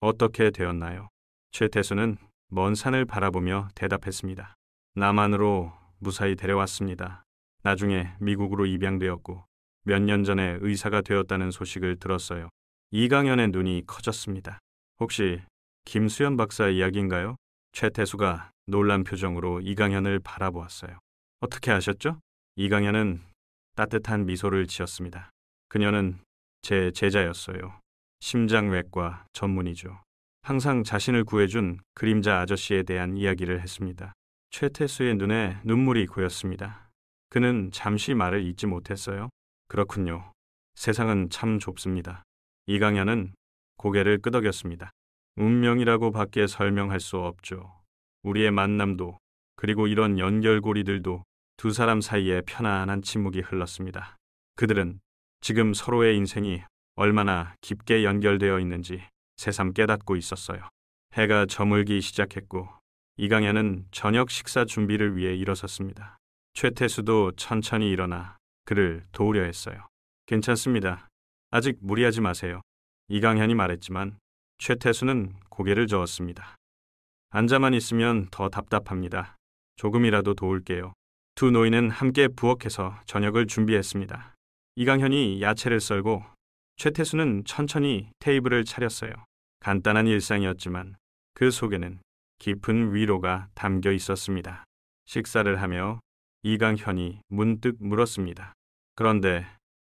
Speaker 1: 어떻게 되었나요? 최태수는 먼 산을 바라보며 대답했습니다. 남한으로 무사히 데려왔습니다. 나중에 미국으로 입양되었고 몇 년 전에 의사가 되었다는 소식을 들었어요. 이강현의 눈이 커졌습니다. 혹시 김수현 박사 이야기인가요? 최태수가 놀란 표정으로 이강현을 바라보았어요. 어떻게 아셨죠? 이강현은 따뜻한 미소를 지었습니다. 그녀는 제 제자였어요. 심장외과 전문이죠. 항상 자신을 구해준 그림자 아저씨에 대한 이야기를 했습니다. 최태수의 눈에 눈물이 고였습니다. 그는 잠시 말을 잇지 못했어요. 그렇군요. 세상은 참 좁습니다. 이강현은 고개를 끄덕였습니다. 운명이라고 밖에 설명할 수 없죠. 우리의 만남도 그리고 이런 연결고리들도 두 사람 사이에 편안한 침묵이 흘렀습니다. 그들은 지금 서로의 인생이 얼마나 깊게 연결되어 있는지 새삼 깨닫고 있었어요. 해가 저물기 시작했고 이강현은 저녁 식사 준비를 위해 일어섰습니다. 최태수도 천천히 일어나 그를 도우려 했어요. 괜찮습니다. 아직 무리하지 마세요. 이강현이 말했지만 최태수는 고개를 저었습니다. 앉아만 있으면 더 답답합니다. 조금이라도 도울게요. 두 노인은 함께 부엌에서 저녁을 준비했습니다. 이강현이 야채를 썰고 최태수는 천천히 테이블을 차렸어요. 간단한 일상이었지만 그 속에는 깊은 위로가 담겨 있었습니다. 식사를 하며 이강현이 문득 물었습니다. 그런데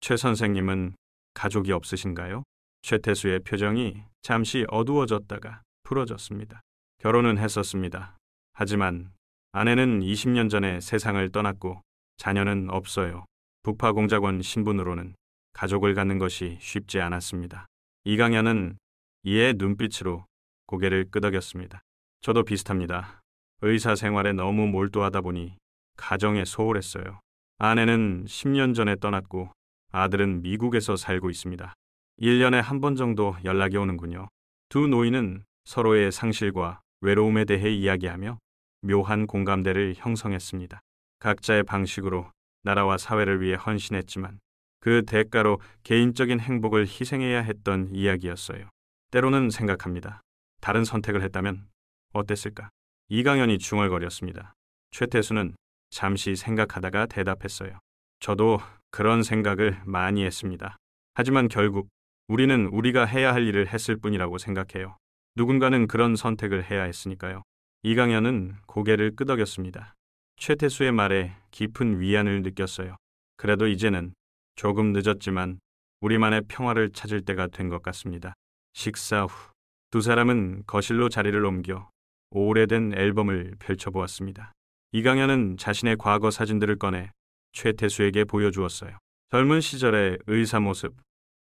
Speaker 1: 최 선생님은 가족이 없으신가요? 최태수의 표정이 잠시 어두워졌다가 풀어졌습니다. 결혼은 했었습니다. 하지만 아내는 20년 전에 세상을 떠났고 자녀는 없어요. 북파공작원 신분으로는 가족을 갖는 것이 쉽지 않았습니다. 이강현은 이에 눈빛으로 고개를 끄덕였습니다. 저도 비슷합니다. 의사 생활에 너무 몰두하다 보니 가정에 소홀했어요. 아내는 10년 전에 떠났고 아들은 미국에서 살고 있습니다. 1년에 한 번 정도 연락이 오는군요. 두 노인은 서로의 상실과 외로움에 대해 이야기하며 묘한 공감대를 형성했습니다. 각자의 방식으로 나라와 사회를 위해 헌신했지만 그 대가로 개인적인 행복을 희생해야 했던 이야기였어요. 때로는 생각합니다. 다른 선택을 했다면 어땠을까? 이강현이 중얼거렸습니다. 최태수는 잠시 생각하다가 대답했어요. 저도 그런 생각을 많이 했습니다. 하지만 결국 우리는 우리가 해야 할 일을 했을 뿐이라고 생각해요. 누군가는 그런 선택을 해야 했으니까요. 이강현은 고개를 끄덕였습니다. 최태수의 말에 깊은 위안을 느꼈어요. 그래도 이제는 조금 늦었지만 우리만의 평화를 찾을 때가 된 것 같습니다. 식사 후 두 사람은 거실로 자리를 옮겨 오래된 앨범을 펼쳐보았습니다. 이강현은 자신의 과거 사진들을 꺼내 최태수에게 보여주었어요. 젊은 시절의 의사 모습,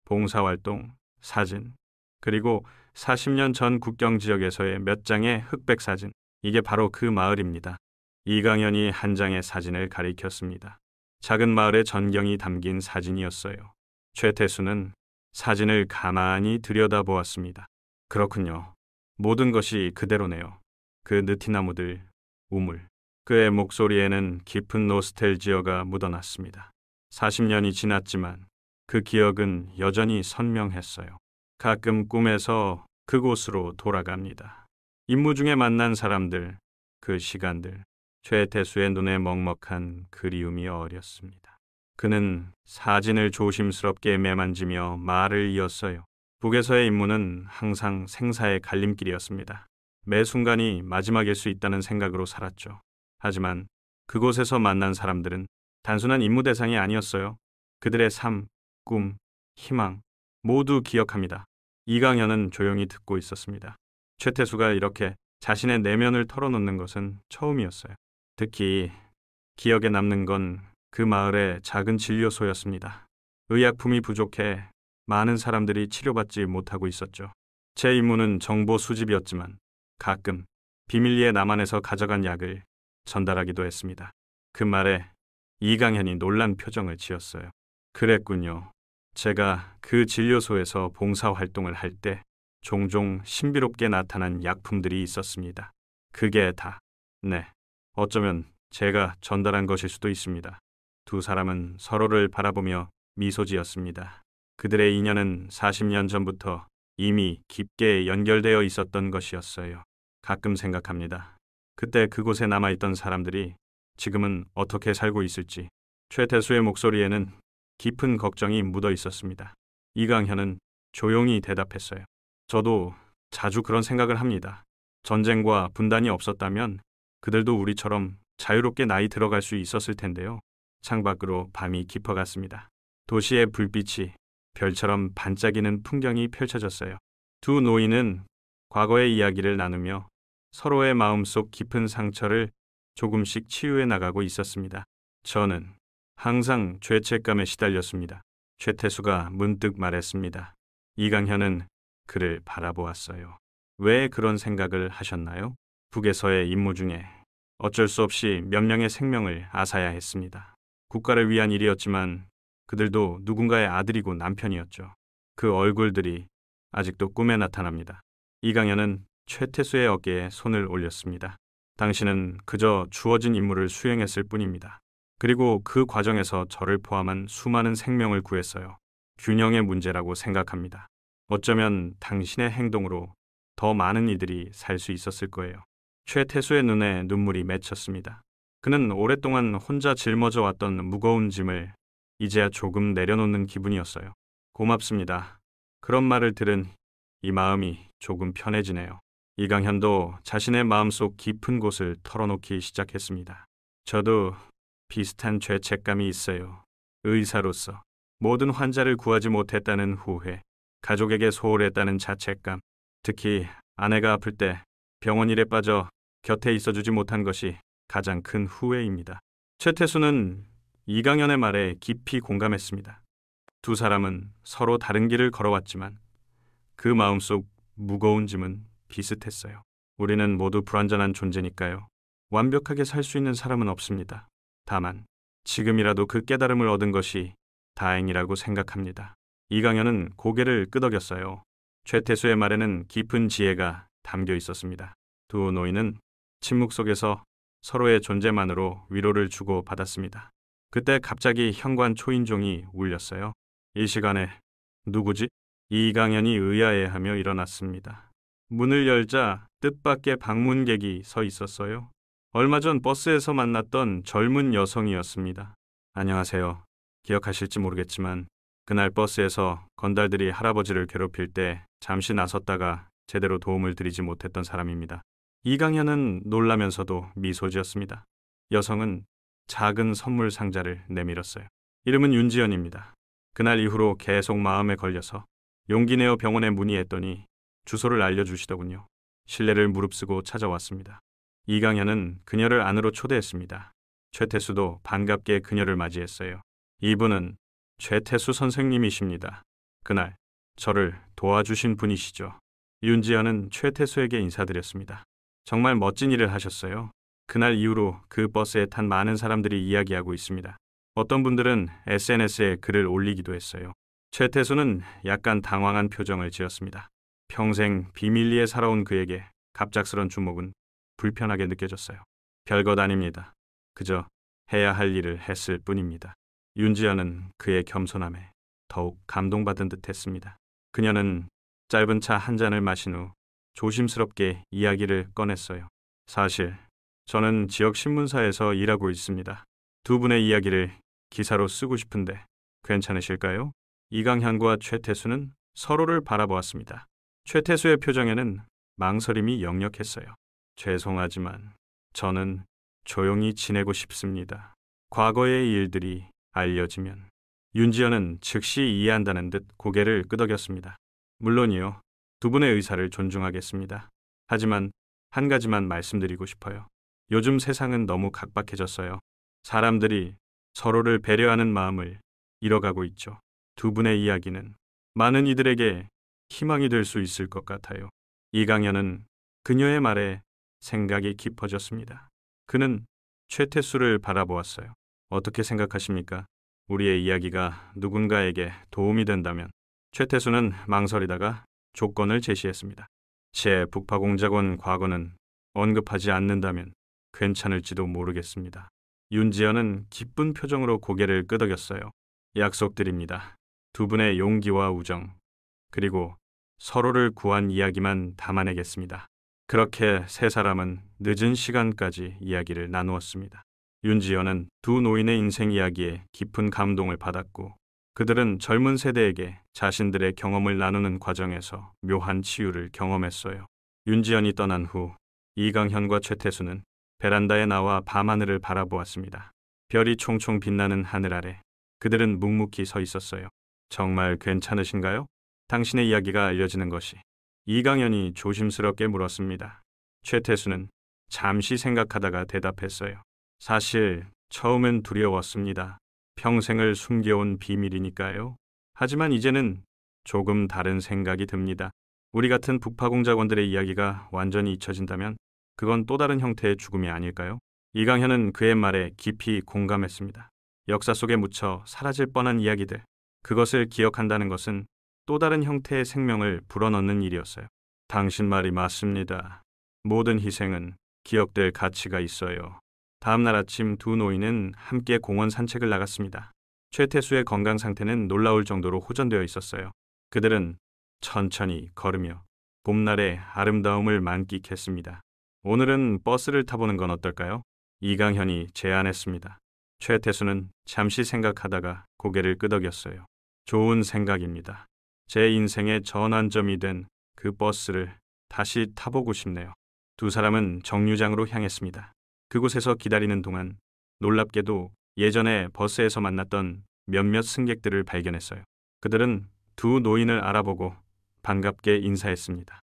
Speaker 1: 봉사활동, 사진, 그리고 40년 전 국경 지역에서의 몇 장의 흑백 사진. 이게 바로 그 마을입니다. 이강현이 한 장의 사진을 가리켰습니다. 작은 마을의 전경이 담긴 사진이었어요. 최태수는 사진을 가만히 들여다보았습니다. 그렇군요. 모든 것이 그대로네요. 그 느티나무들, 우물. 그의 목소리에는 깊은 노스텔지어가 묻어났습니다. 40년이 지났지만 그 기억은 여전히 선명했어요. 가끔 꿈에서 그곳으로 돌아갑니다. 임무 중에 만난 사람들, 그 시간들. 최태수의 눈에 먹먹한 그리움이 어렸습니다. 그는 사진을 조심스럽게 매만지며 말을 이었어요. 북에서의 임무는 항상 생사의 갈림길이었습니다. 매 순간이 마지막일 수 있다는 생각으로 살았죠. 하지만 그곳에서 만난 사람들은 단순한 임무 대상이 아니었어요. 그들의 삶, 꿈, 희망 모두 기억합니다. 이강현은 조용히 듣고 있었습니다. 최태수가 이렇게 자신의 내면을 털어놓는 것은 처음이었어요. 특히 기억에 남는 건 그 마을의 작은 진료소였습니다. 의약품이 부족해 많은 사람들이 치료받지 못하고 있었죠. 제 임무는 정보 수집이었지만 가끔 비밀리에 남한에서 가져간 약을 전달하기도 했습니다. 그 말에 이강현이 놀란 표정을 지었어요. 그랬군요. 제가 그 진료소에서 봉사활동을 할 때 종종 신비롭게 나타난 약품들이 있었습니다. 그게 다, 네, 어쩌면 제가 전달한 것일 수도 있습니다. 두 사람은 서로를 바라보며 미소 지었습니다. 그들의 인연은 40년 전부터 이미 깊게 연결되어 있었던 것이었어요. 가끔 생각합니다. 그때 그곳에 남아있던 사람들이 지금은 어떻게 살고 있을지. 최태수의 목소리에는 깊은 걱정이 묻어 있었습니다. 이강현은 조용히 대답했어요. 저도 자주 그런 생각을 합니다. 전쟁과 분단이 없었다면 그들도 우리처럼 자유롭게 나이 들어갈 수 있었을 텐데요. 창밖으로 밤이 깊어갔습니다. 도시의 불빛이 별처럼 반짝이는 풍경이 펼쳐졌어요. 두 노인은 과거의 이야기를 나누며 서로의 마음속 깊은 상처를 조금씩 치유해 나가고 있었습니다. 저는 항상 죄책감에 시달렸습니다. 최태수가 문득 말했습니다. 이강현은 그를 바라보았어요. 왜 그런 생각을 하셨나요? 북에서의 임무 중에 어쩔 수 없이 몇 명의 생명을 앗아야 했습니다. 국가를 위한 일이었지만 그들도 누군가의 아들이고 남편이었죠. 그 얼굴들이 아직도 꿈에 나타납니다. 이강현은 최태수의 어깨에 손을 올렸습니다. 당신은 그저 주어진 임무를 수행했을 뿐입니다. 그리고 그 과정에서 저를 포함한 수많은 생명을 구했어요. 균형의 문제라고 생각합니다. 어쩌면 당신의 행동으로 더 많은 이들이 살 수 있었을 거예요. 최태수의 눈에 눈물이 맺혔습니다. 그는 오랫동안 혼자 짊어져 왔던 무거운 짐을 이제야 조금 내려놓는 기분이었어요. 고맙습니다. 그런 말을 들은 이 마음이 조금 편해지네요. 이강현도 자신의 마음속 깊은 곳을 털어놓기 시작했습니다. 저도 비슷한 죄책감이 있어요. 의사로서 모든 환자를 구하지 못했다는 후회, 가족에게 소홀했다는 자책감, 특히 아내가 아플 때 병원 일에 빠져 곁에 있어주지 못한 것이 가장 큰 후회입니다. 최태수는 이강현의 말에 깊이 공감했습니다. 두 사람은 서로 다른 길을 걸어왔지만 그 마음속 무거운 짐은 비슷했어요. 우리는 모두 불완전한 존재니까요. 완벽하게 살 수 있는 사람은 없습니다. 다만 지금이라도 그 깨달음을 얻은 것이 다행이라고 생각합니다. 이강현은 고개를 끄덕였어요. 최태수의 말에는 깊은 지혜가 담겨 있었습니다. 두 노인은 침묵 속에서 서로의 존재만으로 위로를 주고 받았습니다. 그때 갑자기 현관 초인종이 울렸어요. 이 시간에 누구지? 이강현이 의아해하며 일어났습니다. 문을 열자 뜻밖의 방문객이 서 있었어요. 얼마 전 버스에서 만났던 젊은 여성이었습니다. 안녕하세요. 기억하실지 모르겠지만 그날 버스에서 건달들이 할아버지를 괴롭힐 때 잠시 나섰다가 제대로 도움을 드리지 못했던 사람입니다. 이강현은 놀라면서도 미소 지었습니다. 여성은 작은 선물 상자를 내밀었어요. 이름은 윤지연입니다. 그날 이후로 계속 마음에 걸려서 용기 내어 병원에 문의했더니 주소를 알려주시더군요. 신뢰를 무릅쓰고 찾아왔습니다. 이강현은 그녀를 안으로 초대했습니다. 최태수도 반갑게 그녀를 맞이했어요. 이분은 최태수 선생님이십니다. 그날 저를 도와주신 분이시죠. 윤지연은 최태수에게 인사드렸습니다. 정말 멋진 일을 하셨어요. 그날 이후로 그 버스에 탄 많은 사람들이 이야기하고 있습니다. 어떤 분들은 SNS에 글을 올리기도 했어요. 최태수는 약간 당황한 표정을 지었습니다. 평생 비밀리에 살아온 그에게 갑작스런 주목은 불편하게 느껴졌어요. 별것 아닙니다. 그저 해야 할 일을 했을 뿐입니다. 윤지연은 그의 겸손함에 더욱 감동받은 듯 했습니다. 그녀는 짧은 차 한 잔을 마신 후 조심스럽게 이야기를 꺼냈어요. 사실 저는 지역 신문사에서 일하고 있습니다. 두 분의 이야기를 기사로 쓰고 싶은데 괜찮으실까요? 이강현과 최태수는 서로를 바라보았습니다. 최태수의 표정에는 망설임이 역력했어요. 죄송하지만 저는 조용히 지내고 싶습니다. 과거의 일들이 알려지면. 윤지연은 즉시 이해한다는 듯 고개를 끄덕였습니다. 물론이요. 두 분의 의사를 존중하겠습니다. 하지만 한 가지만 말씀드리고 싶어요. 요즘 세상은 너무 각박해졌어요. 사람들이 서로를 배려하는 마음을 잃어가고 있죠. 두 분의 이야기는 많은 이들에게 희망이 될 수 있을 것 같아요. 이강현은 그녀의 말에 생각이 깊어졌습니다. 그는 최태수를 바라보았어요. 어떻게 생각하십니까? 우리의 이야기가 누군가에게 도움이 된다면. 최태수는 망설이다가 조건을 제시했습니다. 제 북파공작원 과거는 언급하지 않는다면 괜찮을지도 모르겠습니다. 윤지연은 기쁜 표정으로 고개를 끄덕였어요. 약속드립니다. 두 분의 용기와 우정, 그리고 서로를 구한 이야기만 담아내겠습니다. 그렇게 세 사람은 늦은 시간까지 이야기를 나누었습니다. 윤지연은 두 노인의 인생 이야기에 깊은 감동을 받았고 그들은 젊은 세대에게 자신들의 경험을 나누는 과정에서 묘한 치유를 경험했어요. 윤지연이 떠난 후 이강현과 최태수는 베란다에 나와 밤하늘을 바라보았습니다. 별이 총총 빛나는 하늘 아래 그들은 묵묵히 서 있었어요. 정말 괜찮으신가요? 당신의 이야기가 알려지는 것이. 이강현이 조심스럽게 물었습니다. 최태수는 잠시 생각하다가 대답했어요. 사실 처음엔 두려웠습니다. 평생을 숨겨온 비밀이니까요. 하지만 이제는 조금 다른 생각이 듭니다. 우리 같은 북파공작원들의 이야기가 완전히 잊혀진다면 그건 또 다른 형태의 죽음이 아닐까요? 이강현은 그의 말에 깊이 공감했습니다. 역사 속에 묻혀 사라질 뻔한 이야기들, 그것을 기억한다는 것은 또 다른 형태의 생명을 불어넣는 일이었어요. 당신 말이 맞습니다. 모든 희생은 기억될 가치가 있어요. 다음 날 아침 두 노인은 함께 공원 산책을 나갔습니다. 최태수의 건강 상태는 놀라울 정도로 호전되어 있었어요. 그들은 천천히 걸으며 봄날의 아름다움을 만끽했습니다. 오늘은 버스를 타보는 건 어떨까요? 이강현이 제안했습니다. 최태수는 잠시 생각하다가 고개를 끄덕였어요. 좋은 생각입니다. 제 인생의 전환점이 된 그 버스를 다시 타보고 싶네요. 두 사람은 정류장으로 향했습니다. 그곳에서 기다리는 동안 놀랍게도 예전에 버스에서 만났던 몇몇 승객들을 발견했어요. 그들은 두 노인을 알아보고 반갑게 인사했습니다.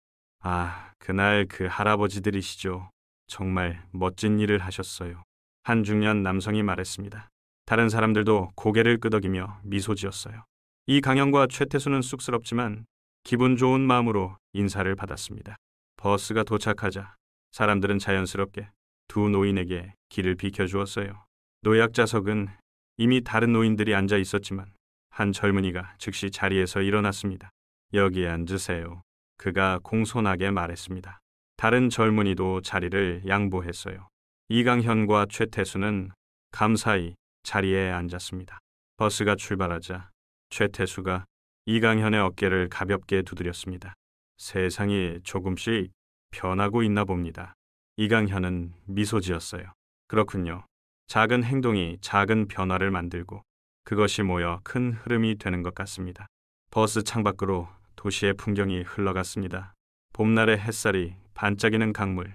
Speaker 1: 아, 그날 그 할아버지들이시죠. 정말 멋진 일을 하셨어요. 한 중년 남성이 말했습니다. 다른 사람들도 고개를 끄덕이며 미소 지었어요. 이강현과 최태수는 쑥스럽지만 기분 좋은 마음으로 인사를 받았습니다. 버스가 도착하자 사람들은 자연스럽게 두 노인에게 길을 비켜주었어요. 노약자석은 이미 다른 노인들이 앉아 있었지만 한 젊은이가 즉시 자리에서 일어났습니다. 여기에 앉으세요. 그가 공손하게 말했습니다. 다른 젊은이도 자리를 양보했어요. 이강현과 최태수는 감사히 자리에 앉았습니다. 버스가 출발하자 최태수가 이강현의 어깨를 가볍게 두드렸습니다. 세상이 조금씩 변하고 있나 봅니다. 이강현은 미소 지었어요. 그렇군요. 작은 행동이 작은 변화를 만들고 그것이 모여 큰 흐름이 되는 것 같습니다. 버스 창밖으로 도시의 풍경이 흘러갔습니다. 봄날의 햇살이 반짝이는 강물,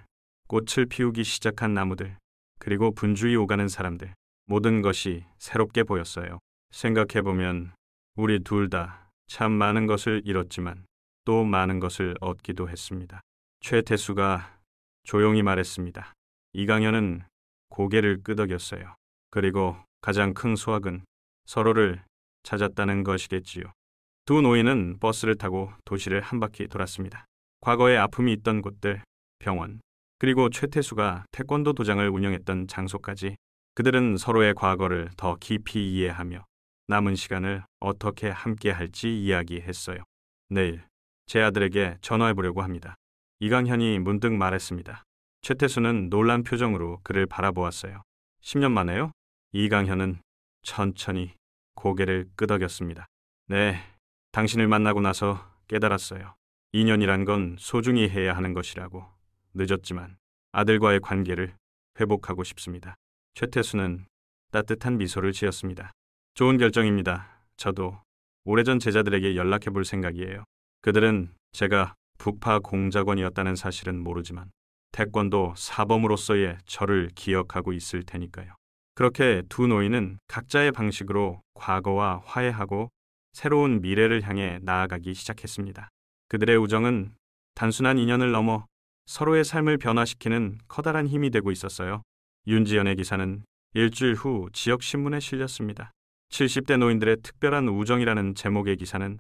Speaker 1: 꽃을 피우기 시작한 나무들, 그리고 분주히 오가는 사람들, 모든 것이 새롭게 보였어요. 생각해보면 우리 둘 다 참 많은 것을 잃었지만 또 많은 것을 얻기도 했습니다. 최태수가 조용히 말했습니다. 이강현은 고개를 끄덕였어요. 그리고 가장 큰 수확은 서로를 찾았다는 것이겠지요. 두 노인은 버스를 타고 도시를 한 바퀴 돌았습니다. 과거에 아픔이 있던 곳들, 병원, 그리고 최태수가 태권도 도장을 운영했던 장소까지 그들은 서로의 과거를 더 깊이 이해하며 남은 시간을 어떻게 함께 할지 이야기했어요. 내일 제 아들에게 전화해보려고 합니다. 이강현이 문득 말했습니다. 최태수는 놀란 표정으로 그를 바라보았어요. 10년 만에요? 이강현은 천천히 고개를 끄덕였습니다. 네, 당신을 만나고 나서 깨달았어요. 인연이란 건 소중히 해야 하는 것이라고. 늦었지만 아들과의 관계를 회복하고 싶습니다. 최태수는 따뜻한 미소를 지었습니다. 좋은 결정입니다. 저도 오래전 제자들에게 연락해 볼 생각이에요. 그들은 제가 북파 공작원이었다는 사실은 모르지만 태권도 사범으로서의 저를 기억하고 있을 테니까요. 그렇게 두 노인은 각자의 방식으로 과거와 화해하고 새로운 미래를 향해 나아가기 시작했습니다. 그들의 우정은 단순한 인연을 넘어 서로의 삶을 변화시키는 커다란 힘이 되고 있었어요. 윤지연의 기사는 일주일 후 지역 신문에 실렸습니다. 70대 노인들의 특별한 우정이라는 제목의 기사는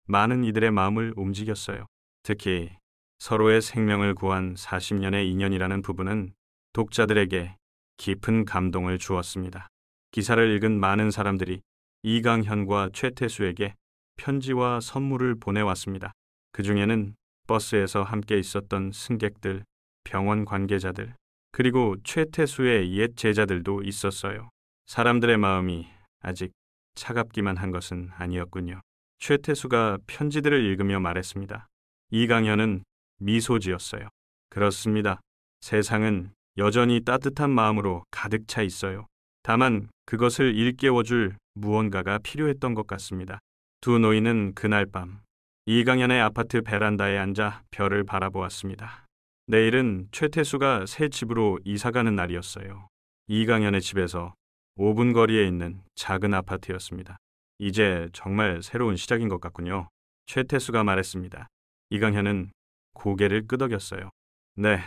Speaker 1: 많은 이들의 마음을 움직였어요. 특히 서로의 생명을 구한 40년의 인연이라는 부분은 독자들에게 깊은 감동을 주었습니다. 기사를 읽은 많은 사람들이 이강현과 최태수에게 편지와 선물을 보내왔습니다. 그 중에는 버스에서 함께 있었던 승객들, 병원 관계자들, 그리고 최태수의 옛 제자들도 있었어요. 사람들의 마음이 아직 차갑기만 한 것은 아니었군요. 최태수가 편지들을 읽으며 말했습니다. 이강현은 미소 지었어요. 그렇습니다. 세상은 여전히 따뜻한 마음으로 가득 차 있어요. 다만 그것을 일깨워줄 무언가가 필요했던 것 같습니다. 두 노인은 그날 밤 이강현의 아파트 베란다에 앉아 별을 바라보았습니다. 내일은 최태수가 새 집으로 이사가는 날이었어요. 이강현의 집에서 5분 거리에 있는 작은 아파트였습니다. 이제 정말 새로운 시작인 것 같군요. 최태수가 말했습니다. 이강현은 고개를 끄덕였어요. 네,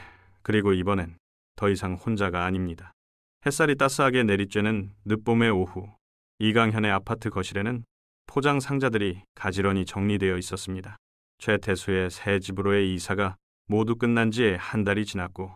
Speaker 1: 그리고 이번엔 더 이상 혼자가 아닙니다. 햇살이 따스하게 내리쬐는 늦봄의 오후, 이강현의 아파트 거실에는 포장 상자들이 가지런히 정리되어 있었습니다. 최태수의 새 집으로의 이사가 모두 끝난 지 한 달이 지났고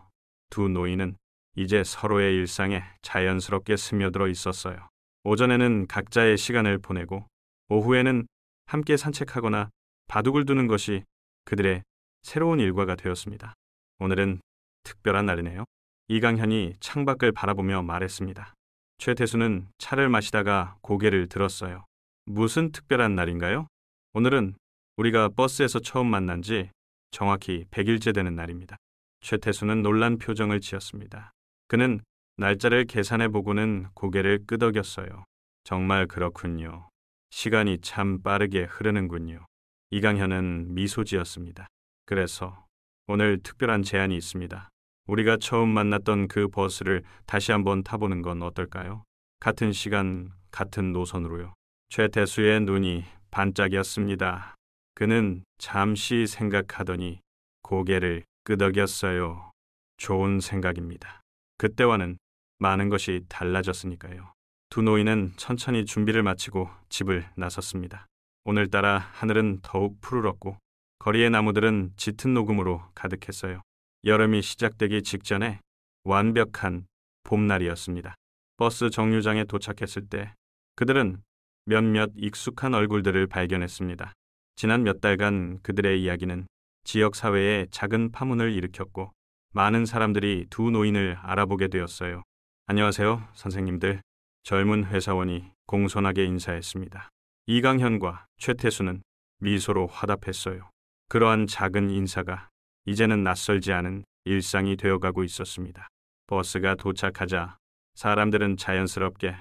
Speaker 1: 두 노인은 이제 서로의 일상에 자연스럽게 스며들어 있었어요. 오전에는 각자의 시간을 보내고 오후에는 함께 산책하거나 바둑을 두는 것이 그들의 새로운 일과가 되었습니다. 오늘은 특별한 날이네요. 이강현이 창밖을 바라보며 말했습니다. 최태수는 차를 마시다가 고개를 들었어요. 무슨 특별한 날인가요? 오늘은 우리가 버스에서 처음 만난 지 정확히 100일째 되는 날입니다. 최태수는 놀란 표정을 지었습니다. 그는 날짜를 계산해 보고는 고개를 끄덕였어요. 정말 그렇군요. 시간이 참 빠르게 흐르는군요. 이강현은 미소 지었습니다. 그래서 오늘 특별한 제안이 있습니다. 우리가 처음 만났던 그 버스를 다시 한번 타보는 건 어떨까요? 같은 시간, 같은 노선으로요. 최태수의 눈이 반짝였습니다. 그는 잠시 생각하더니 고개를 끄덕였어요. 좋은 생각입니다. 그때와는 많은 것이 달라졌으니까요. 두 노인은 천천히 준비를 마치고 집을 나섰습니다. 오늘따라 하늘은 더욱 푸르렀고 거리의 나무들은 짙은 녹음으로 가득했어요. 여름이 시작되기 직전에 완벽한 봄날이었습니다. 버스 정류장에 도착했을 때 그들은 몇몇 익숙한 얼굴들을 발견했습니다. 지난 몇 달간 그들의 이야기는 지역 사회에 작은 파문을 일으켰고 많은 사람들이 두 노인을 알아보게 되었어요. 안녕하세요, 선생님들. 젊은 회사원이 공손하게 인사했습니다. 이강현과 최태수는 미소로 화답했어요. 그러한 작은 인사가 이제는 낯설지 않은 일상이 되어가고 있었습니다. 버스가 도착하자 사람들은 자연스럽게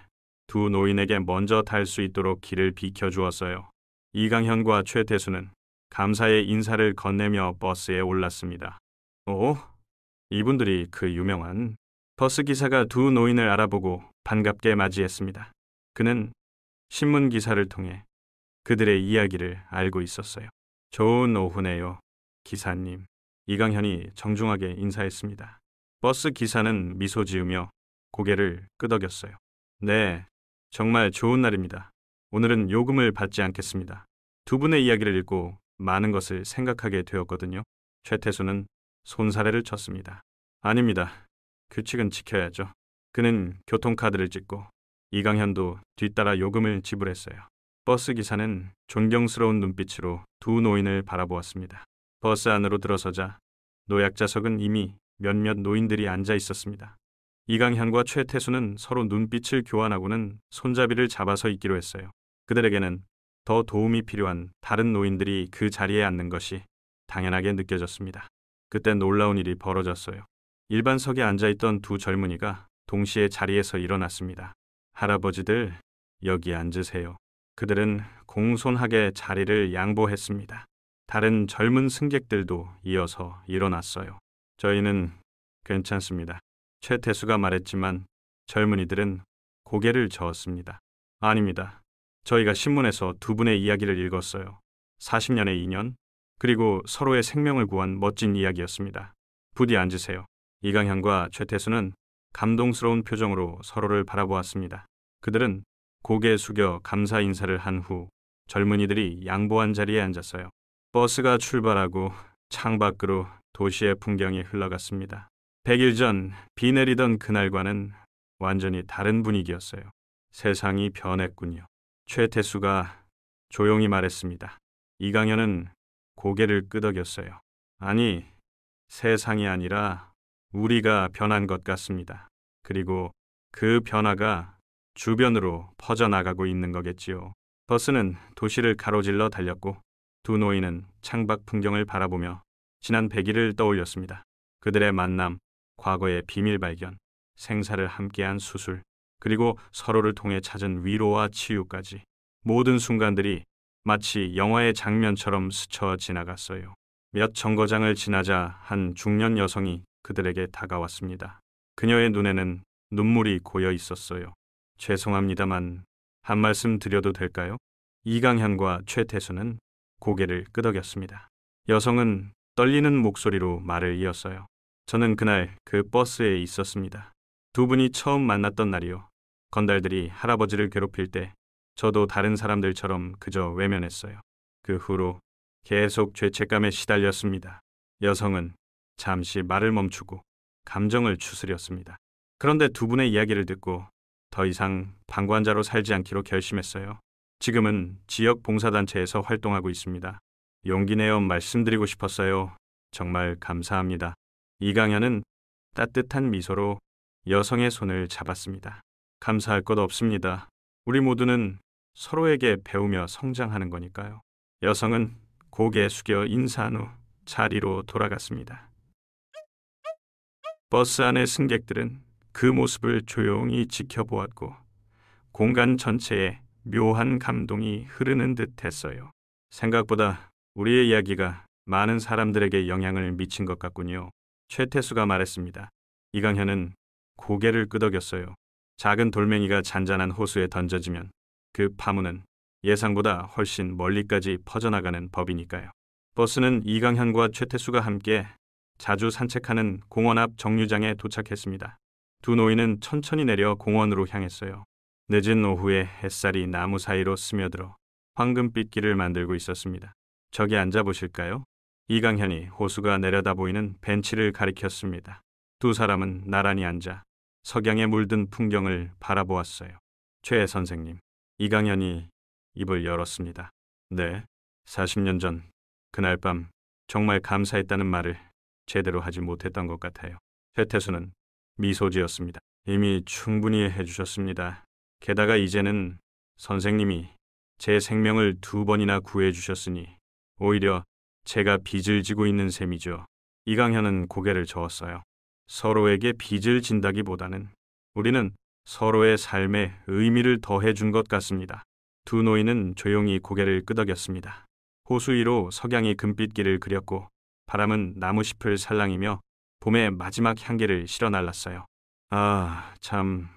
Speaker 1: 두 노인에게 먼저 탈 수 있도록 길을 비켜주었어요. 이강현과 최태수는 감사의 인사를 건네며 버스에 올랐습니다. 오, 이분들이 그 유명한 버스 기사가 두 노인을 알아보고 반갑게 맞이했습니다. 그는 신문 기사를 통해 그들의 이야기를 알고 있었어요. 좋은 오후네요, 기사님. 이강현이 정중하게 인사했습니다. 버스 기사는 미소 지으며 고개를 끄덕였어요. 네, 정말 좋은 날입니다. 오늘은 요금을 받지 않겠습니다. 두 분의 이야기를 읽고 많은 것을 생각하게 되었거든요. 최태수는 손사래를 쳤습니다. 아닙니다. 규칙은 지켜야죠. 그는 교통카드를 찍고 이강현도 뒤따라 요금을 지불했어요. 버스 기사는 존경스러운 눈빛으로 두 노인을 바라보았습니다. 버스 안으로 들어서자 노약자석은 이미 몇몇 노인들이 앉아 있었습니다. 이강현과 최태수는 서로 눈빛을 교환하고는 손잡이를 잡아서 있기로 했어요. 그들에게는 더 도움이 필요한 다른 노인들이 그 자리에 앉는 것이 당연하게 느껴졌습니다. 그때 놀라운 일이 벌어졌어요. 일반석에 앉아있던 두 젊은이가 동시에 자리에서 일어났습니다. 할아버지들, 여기 앉으세요. 그들은 공손하게 자리를 양보했습니다. 다른 젊은 승객들도 이어서 일어났어요. 저희는 괜찮습니다. 최태수가 말했지만 젊은이들은 고개를 저었습니다. 아닙니다. 저희가 신문에서 두 분의 이야기를 읽었어요. 40년의 인연, 그리고 서로의 생명을 구한 멋진 이야기였습니다. 부디 앉으세요. 이강현과 최태수는 감동스러운 표정으로 서로를 바라보았습니다. 그들은 고개 숙여 감사 인사를 한 후 젊은이들이 양보한 자리에 앉았어요. 버스가 출발하고 창밖으로 도시의 풍경이 흘러갔습니다. 100일 전 비 내리던 그날과는 완전히 다른 분위기였어요. 세상이 변했군요. 최태수가 조용히 말했습니다. 이강현은 고개를 끄덕였어요. 아니, 세상이 아니라 우리가 변한 것 같습니다. 그리고 그 변화가 주변으로 퍼져나가고 있는 거겠지요. 버스는 도시를 가로질러 달렸고 두 노인은 창밖 풍경을 바라보며 지난 100일을 떠올렸습니다. 그들의 만남, 과거의 비밀 발견, 생사를 함께한 수술, 그리고 서로를 통해 찾은 위로와 치유까지 모든 순간들이 마치 영화의 장면처럼 스쳐 지나갔어요. 몇 정거장을 지나자 한 중년 여성이 그들에게 다가왔습니다. 그녀의 눈에는 눈물이 고여 있었어요. 죄송합니다만 한 말씀 드려도 될까요? 이강현과 최태수는 고개를 끄덕였습니다. 여성은 떨리는 목소리로 말을 이었어요. 저는 그날 그 버스에 있었습니다. 두 분이 처음 만났던 날이요. 건달들이 할아버지를 괴롭힐 때 저도 다른 사람들처럼 그저 외면했어요. 그 후로 계속 죄책감에 시달렸습니다. 여성은 잠시 말을 멈추고 감정을 추스렸습니다. 그런데 두 분의 이야기를 듣고 더 이상 방관자로 살지 않기로 결심했어요. 지금은 지역 봉사단체에서 활동하고 있습니다. 용기 내어 말씀드리고 싶었어요. 정말 감사합니다. 이강현은 따뜻한 미소로 여성의 손을 잡았습니다. 감사할 것 없습니다. 우리 모두는 서로에게 배우며 성장하는 거니까요. 여성은 고개 숙여 인사한 후 자리로 돌아갔습니다. 버스 안의 승객들은 그 모습을 조용히 지켜보았고 공간 전체에 묘한 감동이 흐르는 듯 했어요. 생각보다 우리의 이야기가 많은 사람들에게 영향을 미친 것 같군요. 최태수가 말했습니다. 이강현은 고개를 끄덕였어요. 작은 돌멩이가 잔잔한 호수에 던져지면 그 파문은 예상보다 훨씬 멀리까지 퍼져나가는 법이니까요. 버스는 이강현과 최태수가 함께 자주 산책하는 공원 앞 정류장에 도착했습니다. 두 노인은 천천히 내려 공원으로 향했어요. 늦은 오후에 햇살이 나무 사이로 스며들어 황금빛 길을 만들고 있었습니다. 저기 앉아보실까요? 이강현이 호수가 내려다 보이는 벤치를 가리켰습니다. 두 사람은 나란히 앉아 석양에 물든 풍경을 바라보았어요. 최 선생님, 이강현이 입을 열었습니다. 네, 40년 전 그날 밤 정말 감사했다는 말을 제대로 하지 못했던 것 같아요. 최태수는 미소 지었습니다. 이미 충분히 해주셨습니다. 게다가 이제는 선생님이 제 생명을 2번이나 구해주셨으니 오히려 제가 빚을 지고 있는 셈이죠. 이강현은 고개를 저었어요. 서로에게 빚을 진다기보다는 우리는 서로의 삶에 의미를 더해준 것 같습니다. 두 노인은 조용히 고개를 끄덕였습니다. 호수 위로 석양이 금빛길을 그렸고 바람은 나무잎을 살랑이며 봄의 마지막 향기를 실어날랐어요. 아, 참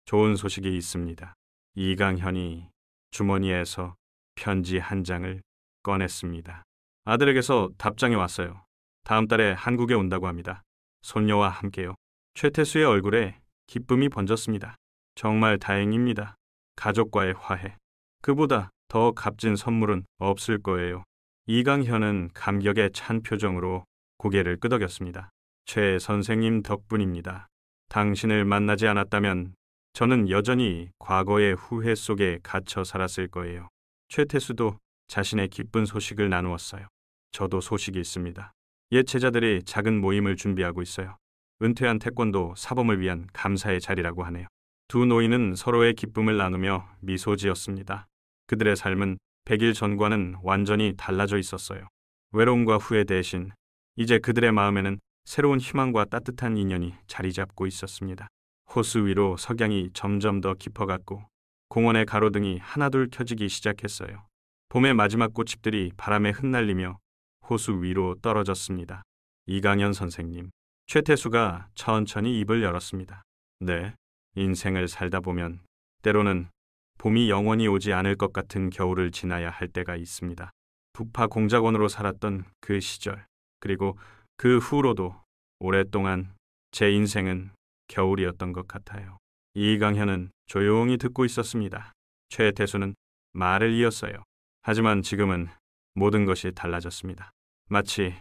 Speaker 1: 좋은 소식이 있습니다. 이강현이 주머니에서 편지 한 장을 꺼냈습니다. 아들에게서 답장이 왔어요. 다음 달에 한국에 온다고 합니다. 손녀와 함께요. 최태수의 얼굴에 기쁨이 번졌습니다. 정말 다행입니다. 가족과의 화해. 그보다 더 값진 선물은 없을 거예요. 이강현은 감격에 찬 표정으로 고개를 끄덕였습니다. 최 선생님 덕분입니다. 당신을 만나지 않았다면 저는 여전히 과거의 후회 속에 갇혀 살았을 거예요. 최태수도 자신의 기쁜 소식을 나누었어요. 저도 소식이 있습니다. 옛 제자들이 작은 모임을 준비하고 있어요. 은퇴한 태권도 사범을 위한 감사의 자리라고 하네요. 두 노인은 서로의 기쁨을 나누며 미소 지었습니다. 그들의 삶은 100일 전과는 완전히 달라져 있었어요. 외로움과 후회 대신 이제 그들의 마음에는 새로운 희망과 따뜻한 인연이 자리 잡고 있었습니다. 호수 위로 석양이 점점 더 깊어갔고 공원의 가로등이 하나둘 켜지기 시작했어요. 봄의 마지막 꽃잎들이 바람에 흩날리며 호수 위로 떨어졌습니다. 이강현 선생님, 최태수가 천천히 입을 열었습니다. 네, 인생을 살다 보면 때로는 봄이 영원히 오지 않을 것 같은 겨울을 지나야 할 때가 있습니다. 부파 공작원으로 살았던 그 시절, 그리고 그 후로도 오랫동안 제 인생은 겨울이었던 것 같아요. 이강현은 조용히 듣고 있었습니다. 최태수는 말을 이었어요. 하지만 지금은 모든 것이 달라졌습니다. 마치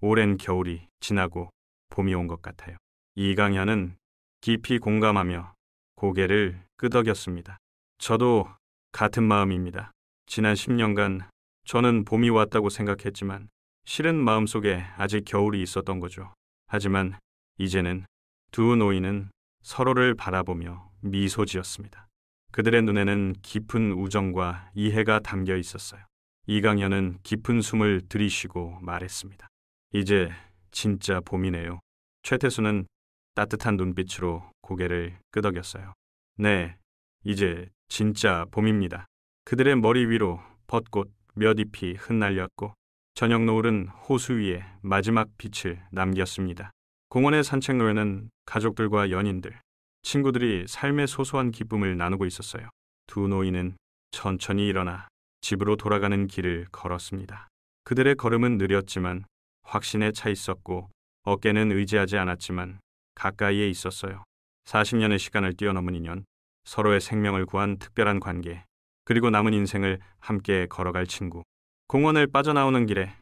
Speaker 1: 오랜 겨울이 지나고 봄이 온 것 같아요. 이강현은 깊이 공감하며 고개를 끄덕였습니다. 저도 같은 마음입니다. 지난 10년간 저는 봄이 왔다고 생각했지만 실은 마음속에 아직 겨울이 있었던 거죠. 하지만 이제는 두 노인은 서로를 바라보며 미소 지었습니다. 그들의 눈에는 깊은 우정과 이해가 담겨 있었어요. 이강현은 깊은 숨을 들이쉬고 말했습니다. 이제 진짜 봄이네요. 최태수는 따뜻한 눈빛으로 고개를 끄덕였어요. 네, 이제 진짜 봄입니다. 그들의 머리 위로 벚꽃 몇 잎이 흩날렸고 저녁 노을은 호수 위에 마지막 빛을 남겼습니다. 공원의 산책로에는 가족들과 연인들, 친구들이 삶의 소소한 기쁨을 나누고 있었어요. 두 노인은 천천히 일어나 집으로 돌아가는 길을 걸었습니다. 그들의 걸음은 느렸지만 확신에 차 있었고 어깨는 의지하지 않았지만 가까이에 있었어요. 40년의 시간을 뛰어넘은 인연, 서로의 생명을 구한 특별한 관계, 그리고 남은 인생을 함께 걸어갈 친구. 공원을 빠져나오는 길에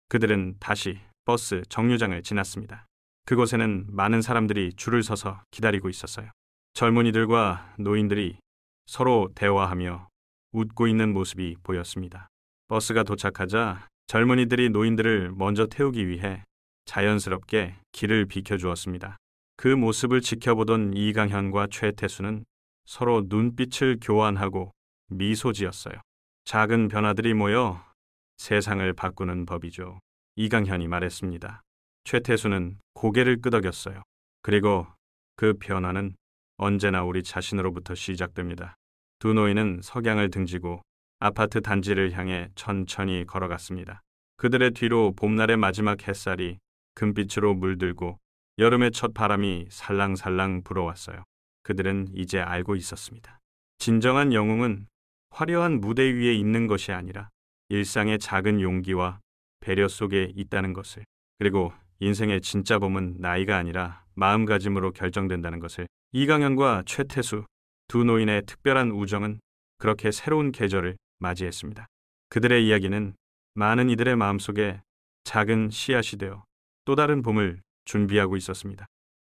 Speaker 1: 그들은 다시 버스 정류장을 지났습니다. 그곳에는 많은 사람들이 줄을 서서 기다리고 있었어요. 젊은이들과 노인들이 서로 대화하며 웃고 있는 모습이 보였습니다. 버스가 도착하자 젊은이들이 노인들을 먼저 태우기 위해 자연스럽게 길을 비켜주었습니다. 그 모습을 지켜보던 이강현과 최태수는 서로 눈빛을 교환하고 미소 지었어요. 작은 변화들이 모여 세상을 바꾸는 법이죠. 이강현이 말했습니다. 최태수는 고개를 끄덕였어요. 그리고 그 변화는 언제나 우리 자신으로부터 시작됩니다. 두 노인은 석양을 등지고 아파트 단지를 향해 천천히 걸어갔습니다. 그들의 뒤로 봄날의 마지막 햇살이 금빛으로 물들고 여름의 첫 바람이 살랑살랑 불어왔어요. 그들은 이제 알고 있었습니다. 진정한 영웅은 화려한 무대 위에 있는 것이 아니라 일상의 작은 용기와 배려 속에 있다는 것을, 그리고 인생의 진짜 봄은 나이가 아니라 마음가짐으로 결정된다는 것을. 이강현과 최태수 두 노인의 특별한 우정은 그렇게 새로운 계절을 맞이했습니다. 그들의 이야기는 많은 이들의 마음속에 작은 씨앗이 되어 또 다른 봄을 준비하고 있었습니다.